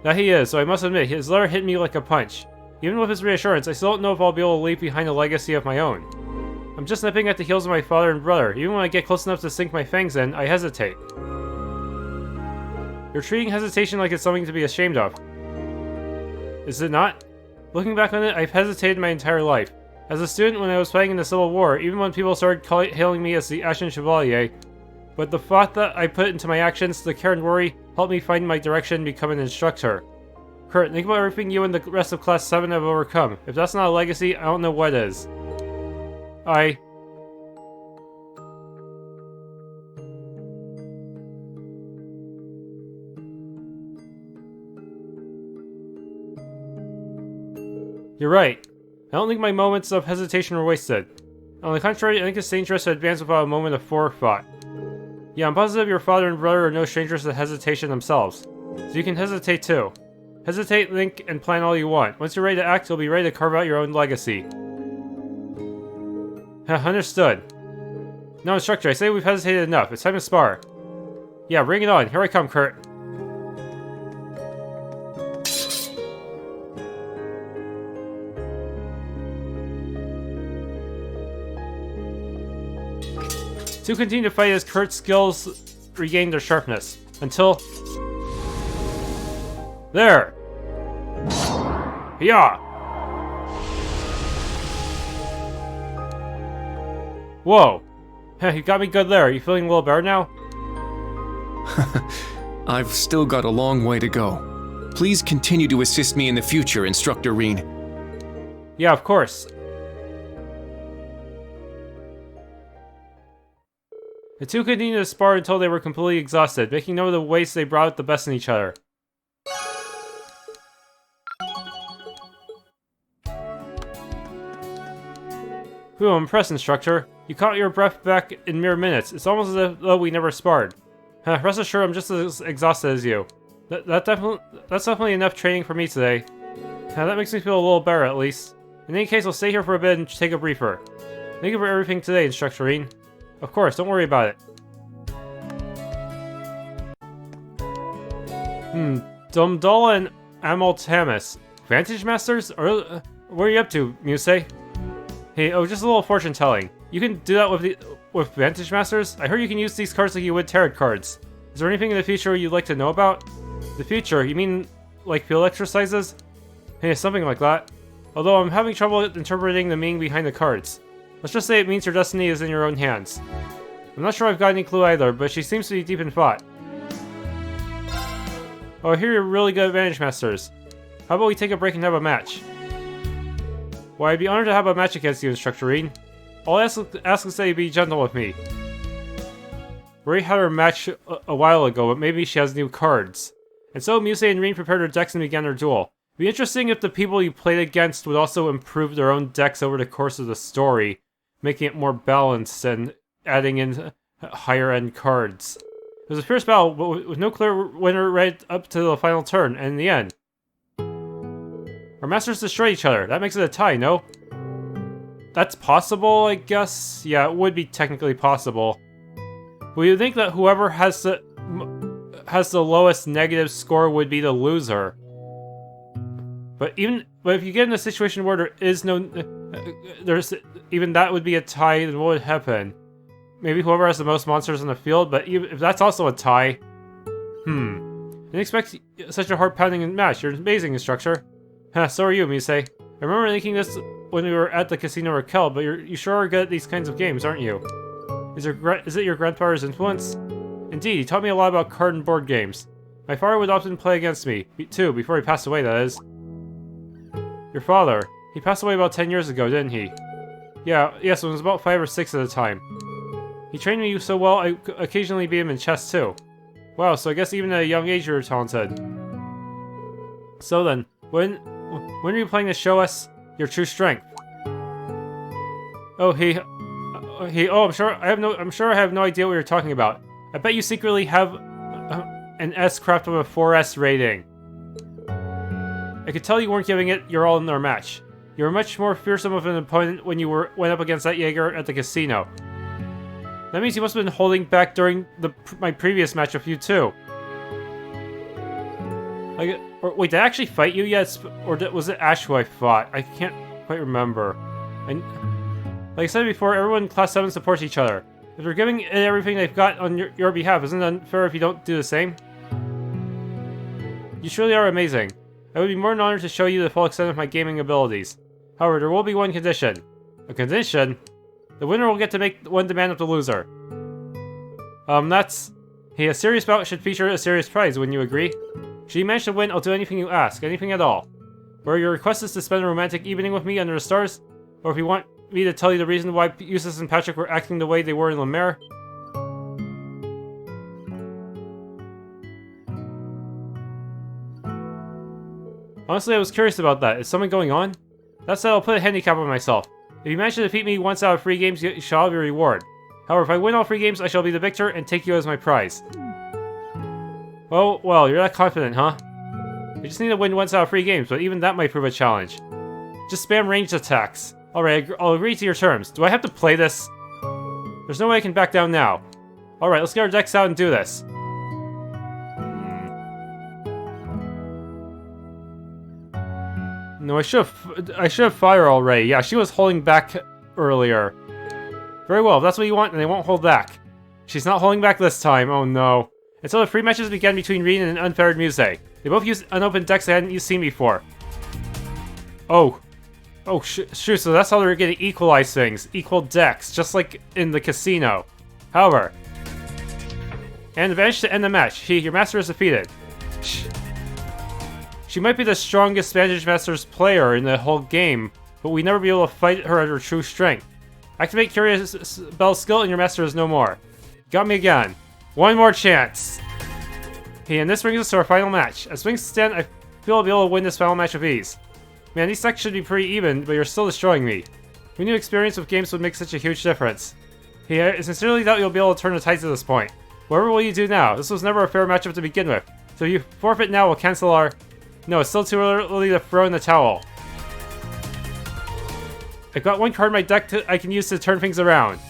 That he is, so I must admit, his letter hit me like a punch. Even with his reassurance, I still don't know if I'll be able to leave behind a legacy of my own. I'm just nipping at the heels of my father and brother. Even when I get close enough to sink my fangs in, I hesitate. You're treating hesitation like it's something to be ashamed of. Is it not? Looking back on it, I've hesitated my entire life. As a student when I was fighting in the Civil War, even when people started hailing me as the Ashen Chevalier, but the thought that I put into my actions, the care and worry, helped me find my direction and become an instructor. Kurt, think about everything you and the rest of Class 7 have overcome. If that's not a legacy, I don't know what is. You're right. I don't think my moments of hesitation were wasted. On the contrary, I think it's dangerous to advance without a moment of forethought. Yeah, I'm positive your father and brother are no strangers to hesitation themselves. So you can hesitate too. Hesitate, think, and plan all you want. Once you're ready to act, you'll be ready to carve out your own legacy. Understood. Now, Instructor, I say we've hesitated enough. It's time to spar. Yeah, bring it on. Here I come, Kurt. Two continue to fight as Kurt's skills regain their sharpness. Until... There! Yeah! Whoa! You got me good there. Are you feeling a little better now? I've still got a long way to go. Please continue to assist me in the future, Instructor Rean. Yeah, of course. The two continued to spar until they were completely exhausted, making note of the ways they brought out the best in each other. Whew, I'm impressed, Instructor. You caught your breath back in mere minutes. It's almost as though we never sparred. Rest assured, I'm just as exhausted as you. That's definitely enough training for me today. That makes me feel a little better, at least. In any case, I'll stay here for a bit and take a briefer. Thank you for everything today, Instructor Rean. Of course, don't worry about it. Domdola and Amultamus. Vantage Masters? Or, what are you up to, Musse? Hey, oh, just a little fortune telling. You can do that with Vantage Masters? I heard you can use these cards like you would tarot cards. Is there anything in the future you'd like to know about? The future? You mean like field exercises? Hey, something like that. Although I'm having trouble interpreting the meaning behind the cards. Let's just say it means your destiny is in your own hands. I'm not sure I've got any clue either, but she seems to be deep in thought. Oh, I hear you're really good at Vantage Masters. How about we take a break and have a match? Why, I'd be honored to have a match against you, Instructor Rean. I'll ask that you be gentle with me. We already had our match a while ago, but maybe she has new cards. And so Musse and Rean prepared their decks and began their duel. It'd be interesting if the people you played against would also improve their own decks over the course of the story, making it more balanced and adding in higher-end cards. It was a fierce battle, but with no clear winner right up to the final turn, and in the end, our masters destroyed each other. That makes it a tie, no? That's possible, I guess? Yeah, it would be technically possible. But you'd think that whoever has the lowest negative score would be the loser. But if you get in a situation where there is no... even that would be a tie, then what would happen? Maybe whoever has the most monsters on the field, but even if that's also a tie... Didn't expect such a heart-pounding match. You're amazing, Instructor. So are you, Musse. I remember thinking this when we were at the Casino Raquel, but you sure are good at these kinds of games, aren't you? Is it your grandfather's influence? Indeed, he taught me a lot about card and board games. My father would often play against me, too, before he passed away, that is. Your father. He passed away about 10 years ago, didn't he? Yes, it was about 5 or 6 at the time. He trained me so well, I occasionally beat him in chess, too. Wow, so I guess even at a young age you were talented. So then, when are you planning to show us your true strength? I'm sure I have no idea what you're talking about. I bet you secretly have an S-craft of a 4S rating. I could tell you weren't giving it your all in our match. You were much more fearsome of an opponent when you went up against that Jaeger at the casino. That means you must have been holding back during my previous match with you too. Wait, did I actually fight you yet? Or was it Ash who I fought? I can't quite remember. Like I said before, everyone in Class 7 supports each other. If they're giving it everything they've got on your behalf, isn't it unfair if you don't do the same? You surely are amazing. I would be more than honored to show you the full extent of my gaming abilities. However, there will be one condition. A condition? The winner will get to make one demand of the loser. Hey, a serious bout should feature a serious prize, wouldn't you agree? Should you manage to win, I'll do anything you ask, anything at all. Whether your request is to spend a romantic evening with me under the stars, or if you want me to tell you the reason why Eustace and Patrick were acting the way they were in La Mer. Honestly, I was curious about that. Is something going on? That said, I'll put a handicap on myself. If you manage to defeat me once out of 3 games, you shall have your reward. However, if I win all 3 games, I shall be the victor and take you as my prize. Well, you're that confident, huh? I just need to win once out of 3 games, but even that might prove a challenge. Just spam ranged attacks. Alright, I'll agree to your terms. Do I have to play this? There's no way I can back down now. Alright, let's get our decks out and do this. No, I should have Fire already. Yeah, she was holding back earlier. Very well, if that's what you want, then they won't hold back. She's not holding back this time, oh no. And so the 3 matches began between Rean and an unfettered Musse. They both used unopened decks they hadn't seen before. Shoot, so that's how they're getting equalize things. Equal decks, just like in the casino. However, and advantage to end the match. Your master is defeated. She might be the strongest Vantage Master's player in the whole game, but we never be able to fight her at her true strength. Activate Curious Bell's skill and your master is no more. Got me again. One more chance. Hey, and this brings us to our final match. As things stand, I feel I'll be able to win this final match with ease. Man, these decks should be pretty even, but you're still destroying me. Who knew experience with games would make such a huge difference? Hey, I sincerely doubt you'll be able to turn the tides at this point. Whatever will you do now? This was never a fair matchup to begin with. So if you forfeit now, we'll cancel our... No, it's still too early to throw in the towel. I've got one card in my deck I can use to turn things around.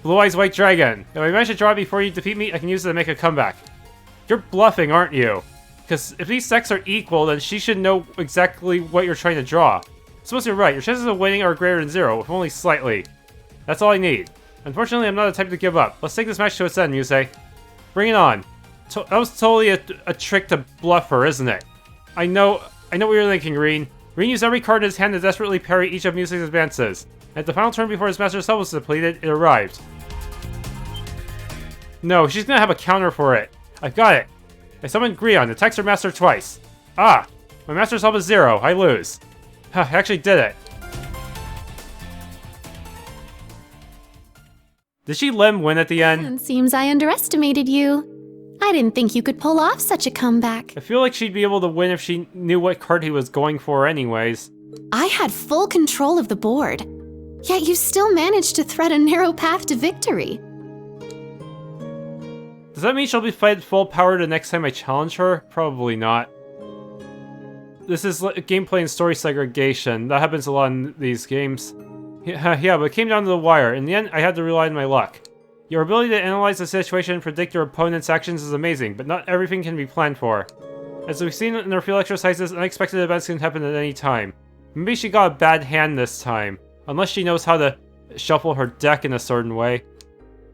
Blue Eyes White Dragon. If I manage to draw it before you defeat me, I can use it to make a comeback. You're bluffing, aren't you? Because if these decks are equal, then she should know exactly what you're trying to draw. Suppose you're right, your chances of winning are greater than 0, if only slightly. That's all I need. Unfortunately, I'm not the type to give up. Let's take this match to its end, Musse. Bring it on. That was totally a trick to bluff her, isn't it? I know what you're thinking, Rean. Rean used every card in his hand to desperately parry each of Musse's advances. At the final turn before his master's health was depleted, it arrived. No, she's gonna have a counter for it. I've got it. I summoned Rean, attacks her master twice. Ah! My master's health is 0. I lose. I actually did it. Did she let him win at the end? It seems I underestimated you. I didn't think you could pull off such a comeback. I feel like she'd be able to win if she knew what card he was going for anyways. I had full control of the board, yet you still managed to thread a narrow path to victory. Does that mean she'll be fighting full power the next time I challenge her? Probably not. This is gameplay and story segregation. That happens a lot in these games. Yeah, but it came down to the wire. In the end, I had to rely on my luck. Your ability to analyze the situation and predict your opponent's actions is amazing, but not everything can be planned for. As we've seen in our field exercises, unexpected events can happen at any time. Maybe she got a bad hand this time, unless she knows how to shuffle her deck in a certain way.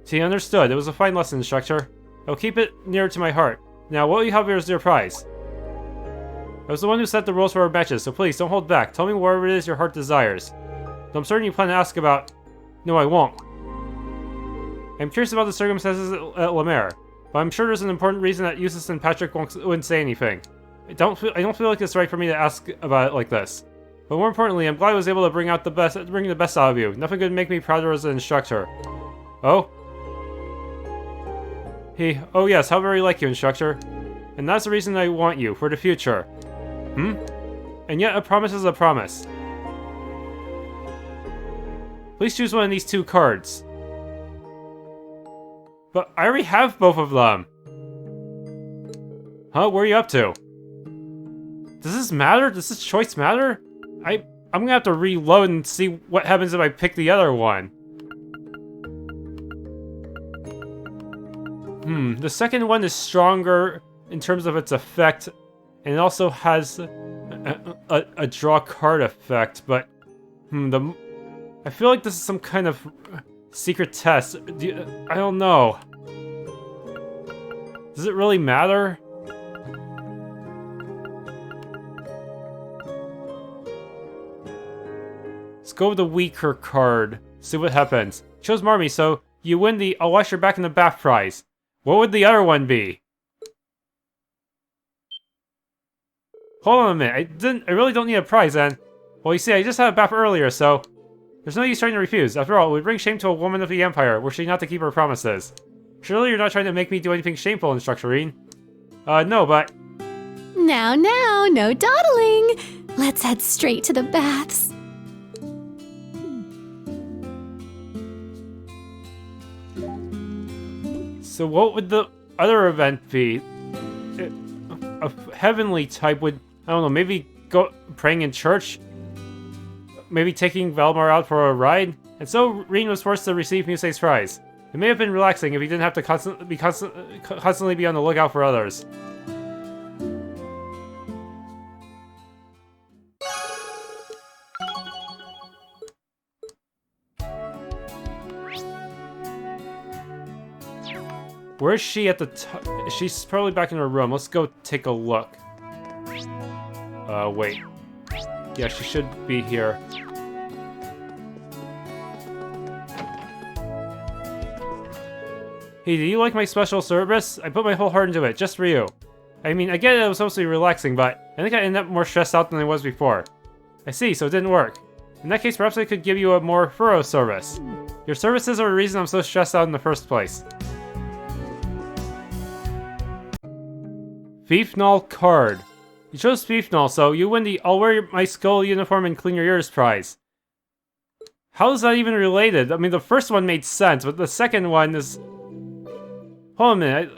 See, understood. It was a fine lesson, instructor. I'll keep it near to my heart. Now, what will you have as your prize? I was the one who set the rules for our matches, so please, don't hold back. Tell me whatever it is your heart desires. Though I'm certain you plan to ask about... No, I won't. I'm curious about the circumstances at La Mer, but I'm sure there's an important reason that Eustace and Patrick wouldn't say anything. I don't feel like it's right for me to ask about it like this. But more importantly, I'm glad I was able to bring the best out of you. Nothing could make me prouder as an instructor. Oh? Oh yes, how very like you, instructor. And that's the reason I want you, for the future. And yet a promise is a promise. Please choose one of these 2 cards. But I already have both of them. Huh? Where are you up to? Does this matter? Does this choice matter? I'm gonna have to reload and see what happens if I pick the other one. The second one is stronger in terms of its effect, and it also has a draw card effect, but I feel like this is some kind of secret test. I don't know. Does it really matter? Let's go with the weaker card. See what happens. Chose Marmy, so you win the I'll wash your back in the bath prize. What would the other one be? Hold on a minute. I really don't need a prize then. Well, you see, I just had a bath earlier, so there's no use trying to refuse. After all, it would bring shame to a woman of the Empire, were she not to keep her promises. Surely you're not trying to make me do anything shameful, Instructor Rean. No, but... Now, no dawdling. Let's head straight to the baths. So what would the other event be? A heavenly type would, I don't know, maybe go praying in church? Maybe taking Valmar out for a ride? And so Rean was forced to receive Musse's prize. It may have been relaxing if he didn't have to constantly be on the lookout for others. Where is she at the top? She's probably back in her room. Let's go take a look. Wait. Yeah, she should be here. Hey, do you like my special service? I put my whole heart into it, just for you. I mean, I get it was supposed to be relaxing, but I think I ended up more stressed out than I was before. I see, so it didn't work. In that case, perhaps I could give you a more thorough service. Your services are the reason I'm so stressed out in the first place. Thiefnall card. You chose Thiefnall, so you win the I'll wear my skull uniform and clean your ears prize. How is that even related? I mean, the first one made sense, but the second one is... Hold a minute.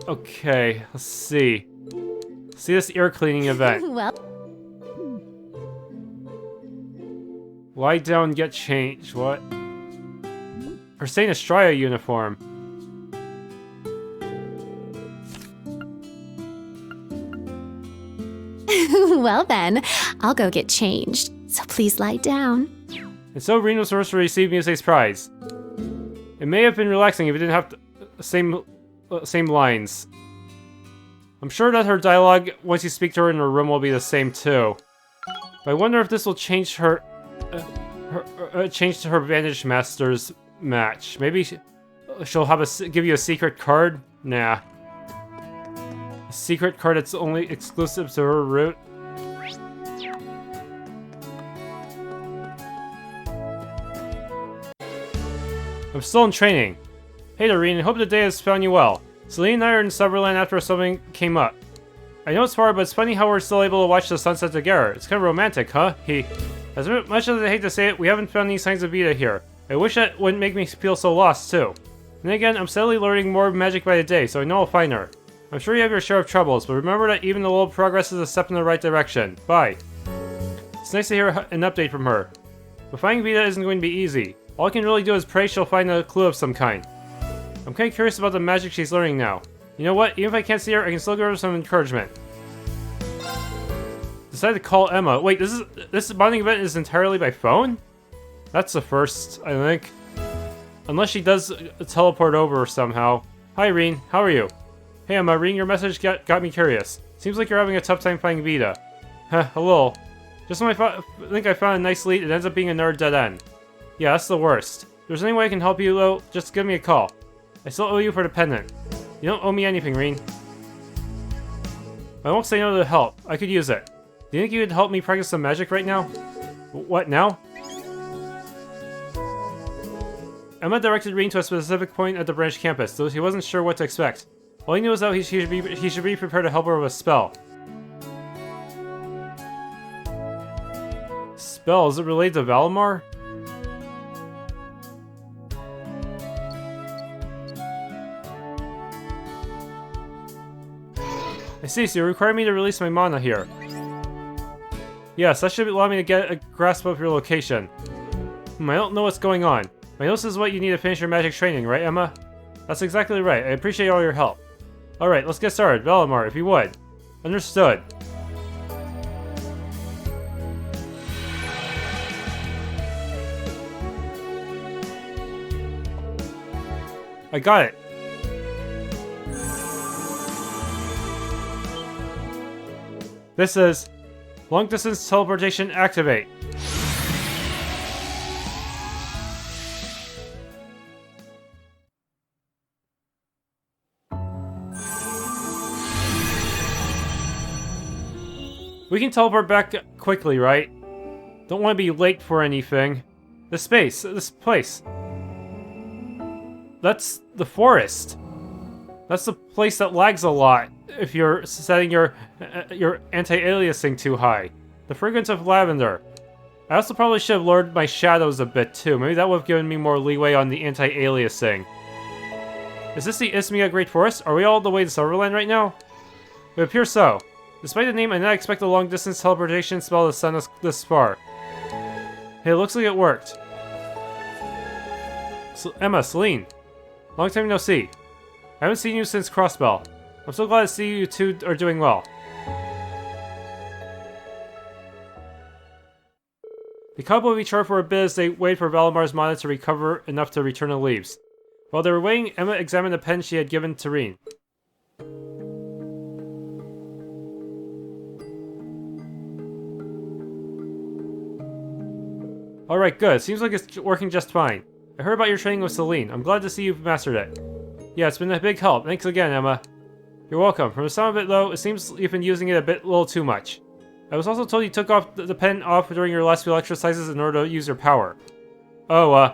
Okay, let's see. See this ear cleaning event. Well, Lie down, get changed. What? Or saying Estrella uniform. well then, I'll go get changed. So please lie down. And so Rean was forced to receive Musse's prize. It may have been relaxing if it didn't have the same lines. I'm sure that her dialogue, once you speak to her in her room, will be the same too. But I wonder if this will change her... change to her Vantage Masters match. Maybe she'll have give you a secret card? Nah. A secret card that's only exclusive to her route? I'm still in training. Hey there, Rean, I hope the day has found you well. Celine and I are in Summerland after something came up. I know it's far, but it's funny how we're still able to watch the sunset together. It's kind of romantic, huh? As much as I hate to say it, we haven't found any signs of Vita here. I wish that wouldn't make me feel so lost, too. And again, I'm steadily learning more magic by the day, so I know I'll find her. I'm sure you have your share of troubles, but remember that even a little progress is a step in the right direction. Bye. It's nice to hear an update from her. But finding Vita isn't going to be easy. All I can really do is pray she'll find a clue of some kind. I'm kind of curious about the magic she's learning now. You know what? Even if I can't see her, I can still give her some encouragement. Decided to call Emma. Wait, this bonding event is entirely by phone? That's the first, I think. Unless she does teleport over somehow. Hi, Rean. How are you? Hey, Emma. Reading your message got me curious. Seems like you're having a tough time finding Vita. Huh, a little. Just when I think I found a nice lead, it ends up being another dead end. Yeah, that's the worst. If there's any way I can help you, though, just give me a call. I still owe you for the pendant. You don't owe me anything, Rean. I won't say no to the help. I could use it. Do you think you could help me practice some magic right now? What now? Emma directed Rean to a specific point at the branch campus, though he wasn't sure what to expect. All he knew was that he should be prepared to help her with a spell. Spell? Is it related to Valimar? I see, so you require me to release my mana here. Yes, that should allow me to get a grasp of your location. I don't know what's going on. My notice is what you need to finish your magic training, right, Emma? That's exactly right. I appreciate all your help. Alright, let's get started. Valimar, if you would. Understood. I got it. This is long distance teleportation activate. We can teleport back quickly, right? Don't want to be late for anything. This place. That's the forest. That's the place that lags a lot if you're setting your anti-aliasing too high. The fragrance of lavender. I also probably should have lowered my shadows a bit too. Maybe that would have given me more leeway on the anti-aliasing. Is this the Ismia Great Forest? Are we all the way to Silverland right now? It appears so. Despite the name, I did not expect a long-distance teleportation spell to send us this far. Hey, it looks like it worked. Emma, Celine. Long time no see. I haven't seen you since Crossbell. I'm so glad to see you two are doing well. The couple would be charged for a bit as they waited for Valimar's mana to recover enough to return the leaves. While they were waiting, Emma examined the pen she had given to Rean. Alright, good. Seems like it's working just fine. I heard about your training with Celine. I'm glad to see you've mastered it. Yeah, it's been a big help. Thanks again, Emma. You're welcome. From the sound of it though, it seems you've been using it a little too much. I was also told you took off the pen off during your last few exercises in order to use your power. Oh,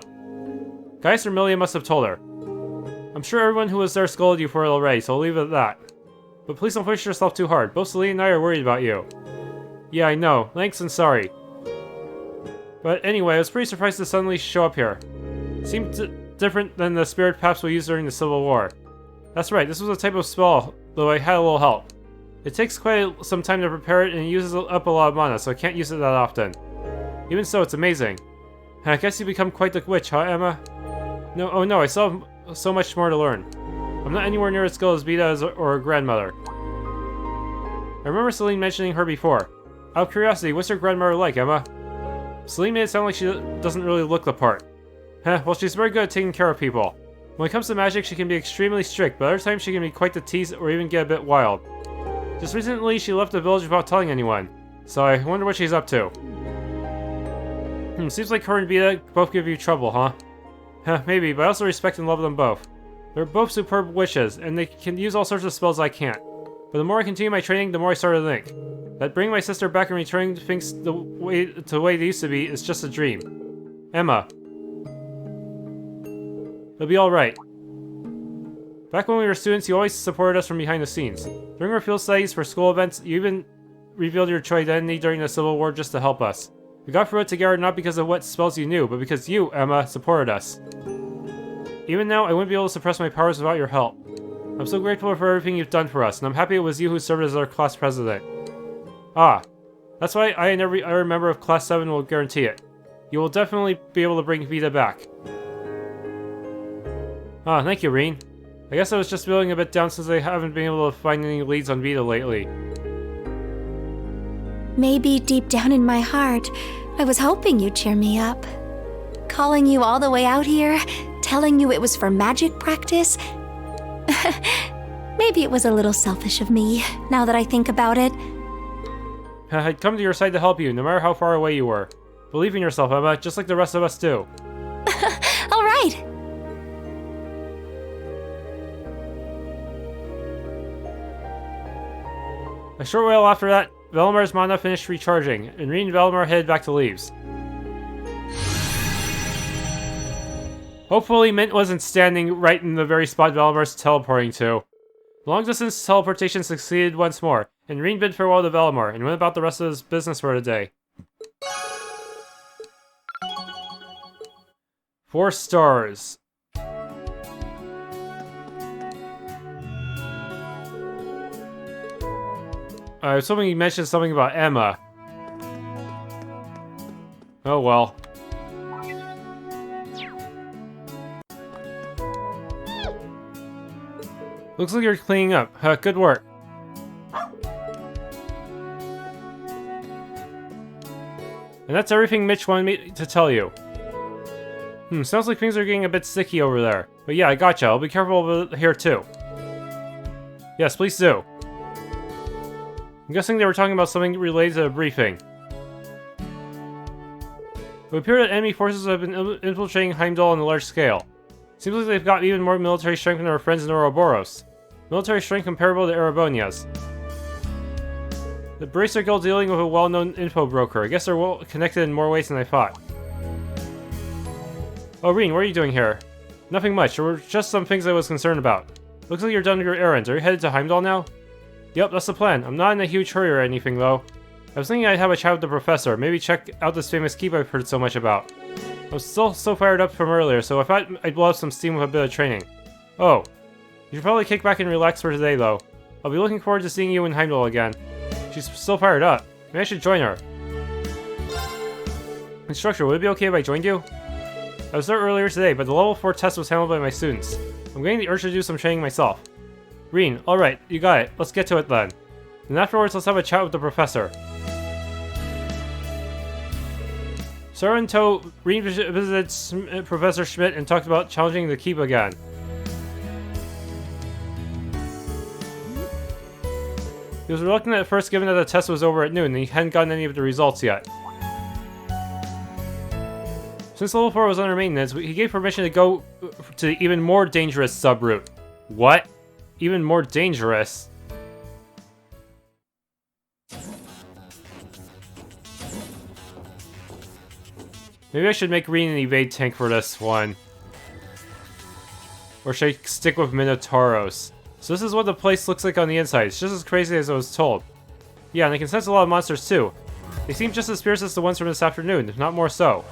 Gaius or Milia must have told her. I'm sure everyone who was there scolded you for it already, so I'll leave it at that. But please don't push yourself too hard. Both Celine and I are worried about you. Yeah, I know. Thanks and sorry. But anyway, I was pretty surprised to suddenly show up here. Seemed different than the spirit paths we used during the Civil War. That's right, this was a type of spell, though I had a little help. It takes quite some time to prepare it and it uses up a lot of mana, so I can't use it that often. Even so, it's amazing. I guess you become quite the witch, huh, Emma? No, oh no, I still have so much more to learn. I'm not anywhere near as skilled as Vita or her grandmother. I remember Celine mentioning her before. Out of curiosity, what's your grandmother like, Emma? Celine made it sound like she doesn't really look the part. Well, she's very good at taking care of people. When it comes to magic, she can be extremely strict, but other times she can be quite the tease or even get a bit wild. Just recently, she left the village without telling anyone, so I wonder what she's up to. Seems like her and Vita both give you trouble, huh? Maybe, but I also respect and love them both. They're both superb witches, and they can use all sorts of spells I can't. But the more I continue my training, the more I start to think that bringing my sister back and returning things to the way they used to be is just a dream. Emma. It'll be alright. Back when we were students, you always supported us from behind the scenes. During our field studies for school events, you even revealed your true identity during the Civil War just to help us. We got through it together not because of what spells you knew, but because you, Emma, supported us. Even now, I wouldn't be able to suppress my powers without your help. I'm so grateful for everything you've done for us, and I'm happy it was you who served as our class president. Ah, that's why I and every other member of Class 7 will guarantee it. You will definitely be able to bring Vita back. Ah, thank you, Rean. I guess I was just feeling a bit down since I haven't been able to find any leads on Vita lately. Maybe deep down in my heart, I was hoping you'd cheer me up. Calling you all the way out here, telling you it was for magic practice. Maybe it was a little selfish of me, now that I think about it. I'd come to your side to help you, no matter how far away you were. Believe in yourself, Emma, just like the rest of us do. All right. A short while after that, Velimar's mana finished recharging, and Rean and Velimar headed back to Leaves. Hopefully Mint wasn't standing right in the very spot Velimar's teleporting to. Long-distance teleportation succeeded once more, and Rean bid farewell to Velimar and went about the rest of his business for the day. 4 stars. I was hoping you mentioned something about Emma. Oh well. Looks like you're cleaning up. Good work. And that's everything Mitch wanted me to tell you. Sounds like things are getting a bit sticky over there. But yeah, I gotcha. I'll be careful over here too. Yes, please do. I'm guessing they were talking about something related to the briefing. It would appear that enemy forces have been infiltrating Heimdall on a large scale. Seems like they've got even more military strength than our friends in Ouroboros. Military strength comparable to Erebonia's. The Bracer Guild dealing with a well-known info broker. I guess they're well connected in more ways than I thought. Oh, Rean, what are you doing here? Nothing much. There were just some things I was concerned about. Looks like you're done with your errands. Are you headed to Heimdall now? Yep, that's the plan. I'm not in a huge hurry or anything, though. I was thinking I'd have a chat with the professor, maybe check out this famous keep I've heard so much about. I was still so fired up from earlier, so I thought I'd blow up some steam with a bit of training. Oh. You should probably kick back and relax for today, though. I'll be looking forward to seeing you in Heimdall again. She's still fired up. Maybe I should join her. Instructor, would it be okay if I joined you? I was there earlier today, but the level 4 test was handled by my students. I'm getting the urge to do some training myself. Rean, alright, you got it. Let's get to it then. And afterwards, let's have a chat with the professor. Sara and tow, Rean visited Professor Schmidt and talked about challenging the keep again. He was reluctant at first given that the test was over at noon and he hadn't gotten any of the results yet. Since level 4 was under maintenance, he gave permission to go to the even more dangerous sub-route. What? even more dangerous. Maybe I should make Rean an evade tank for this one. Or should I stick with Minotauros? So this is what the place looks like on the inside. It's just as crazy as I was told. Yeah, and I can sense a lot of monsters too. They seem just as fierce as the ones from this afternoon, if not more so.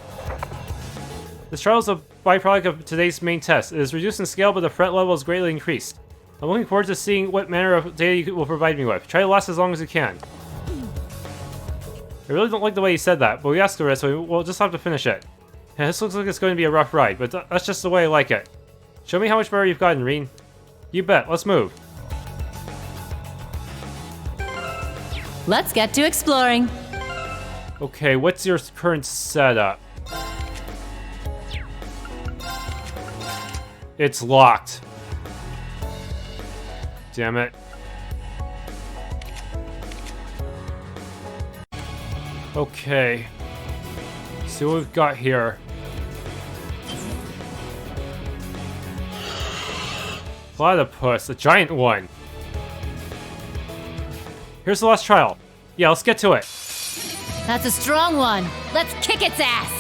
This trial is a byproduct of today's main test. It is reduced in scale, but the threat level is greatly increased. I'm looking forward to seeing what manner of data you will provide me with. Try to last as long as you can. I really don't like the way he said that, but we asked for it, so we'll just have to finish it. Yeah, this looks like it's going to be a rough ride, but that's just the way I like it. Show me how much better you've gotten, Rean. You bet. Let's move. Let's get to exploring. Okay, what's your current setup? It's locked. Damn it. Okay. See what we've got here. Platypus, a giant one. Here's the last trial. Yeah, let's get to it. That's a strong one. Let's kick its ass.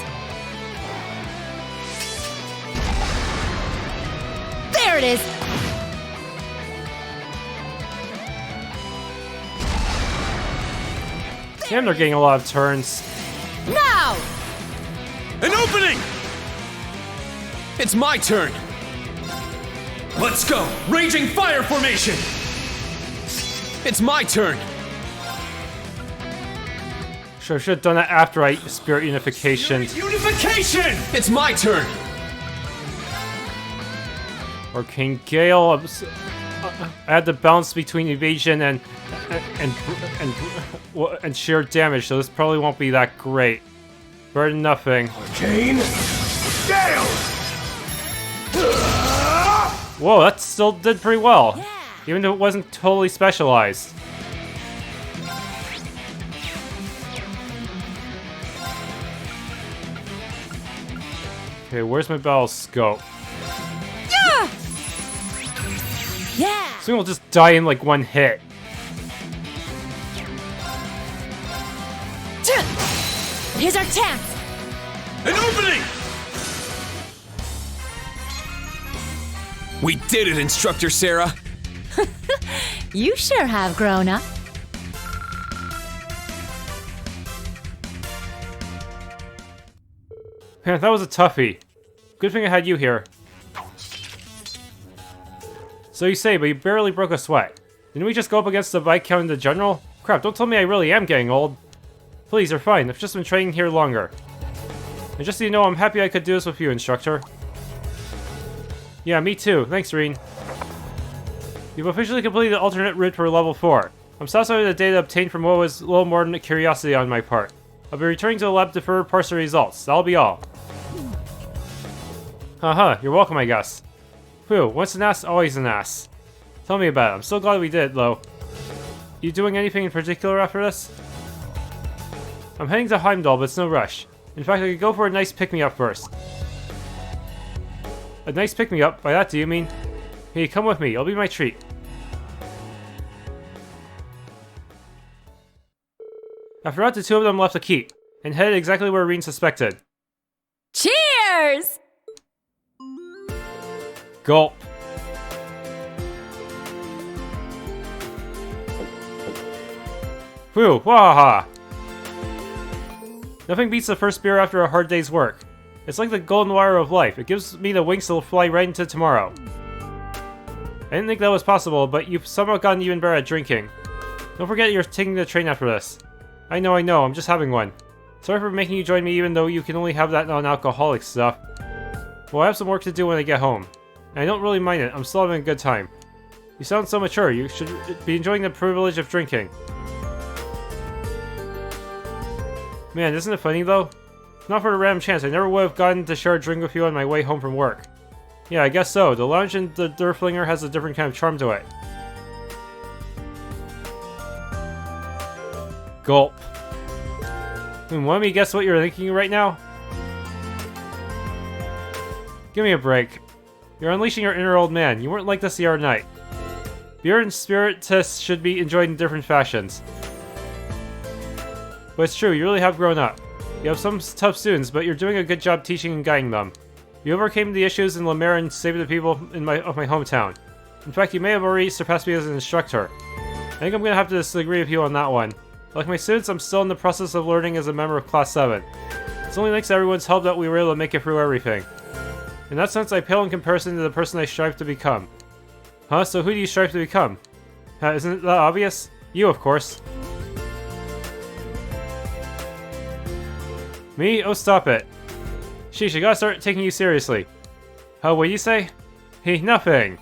There it is. Damn, they're getting a lot of turns. Now! An opening! It's my turn! Let's go! Raging fire formation! It's my turn! Sure, should have done that after I spirit unification. Unification! It's my turn! Or King Gale. I had the balance between evasion and sheer damage, so this probably won't be that great. Better than nothing. Kane! Gale! Whoa, that still did pretty well. Even though it wasn't totally specialized. Okay, where's my battle scope? Yeah! Soon we'll just die in like one hit. Here's our chance! An opening! We did it, Instructor Sara! You sure have grown up. Man, that was a toughie. Good thing I had you here. So you say, but you barely broke a sweat. Didn't we just go up against the Viscount and the General? Crap, don't tell me I really am getting old. Please, you're fine. I've just been training here longer. And just so you know, I'm happy I could do this with you, Instructor. Yeah, me too. Thanks, Rean. You've officially completed the alternate route for level 4. I'm satisfied with the data obtained from what was a little more than curiosity on my part. I'll be returning to the lab to further parse the results. That'll be all. Haha, you're welcome, I guess. Phew, once an ass, always an ass. Tell me about it. I'm so glad we did it, though. You doing anything in particular after this? I'm heading to Heimdall, but it's no rush. In fact, I could go for a nice pick-me-up first. A nice pick-me-up? By that, do you mean? Hey, come with me. It'll be my treat. After that, the two of them left the keep, and headed exactly where Rean suspected. Cheers! Gulp. Whew, wahaha! Nothing beats the first beer after a hard day's work. It's like the golden wire of life. It gives me the wings to fly right into tomorrow. I didn't think that was possible, but you've somehow gotten even better at drinking. Don't forget you're taking the train after this. I know, I'm just having one. Sorry for making you join me even though you can only have that non-alcoholic stuff. Well, I have some work to do when I get home. And I don't really mind it, I'm still having a good time. You sound so mature, you should be enjoying the privilege of drinking. Man, isn't it funny though? If not for a random chance, I never would have gotten to share a drink with you on my way home from work. Yeah, I guess so. The lounge in the Durflinger has a different kind of charm to it. Gulp. Want me to guess what you're thinking right now? Give me a break. You're unleashing your inner old man. You weren't like this the other night. Beer and spiritists should be enjoyed in different fashions. But it's true, you really have grown up. You have some tough students, but you're doing a good job teaching and guiding them. You overcame the issues in Lemare and saved the people of my hometown. In fact, you may have already surpassed me as an instructor. I think I'm gonna have to disagree with you on that one. Like my students, I'm still in the process of learning as a member of Class VII. It's only thanks to everyone's help that we were able to make it through everything. In that sense, I pale in comparison to the person I strive to become. Huh? So who do you strive to become? Isn't that obvious? You, of course. Me? Oh, stop it. Sheesh, I gotta start taking you seriously. What do you say? Hey, nothing.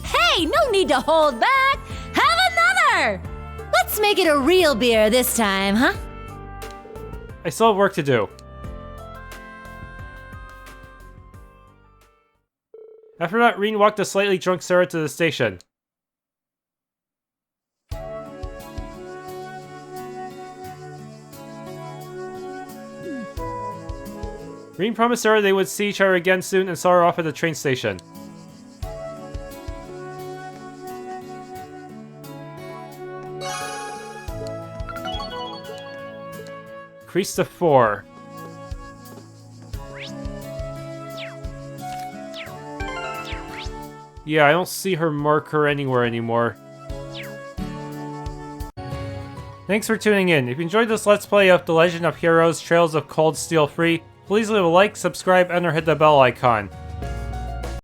Hey, no need to hold back! Have another! Let's make it a real beer this time, huh? I still have work to do. After that, Rean walked the slightly drunk Sara to the station. Rean promised Sara they would see each other again soon and saw her off at the train station. Increase to 4. Yeah, I don't see her marker anywhere anymore. Thanks for tuning in. If you enjoyed this Let's Play of The Legend of Heroes Trails of Cold Steel 3, please leave a like, subscribe, and or hit the bell icon.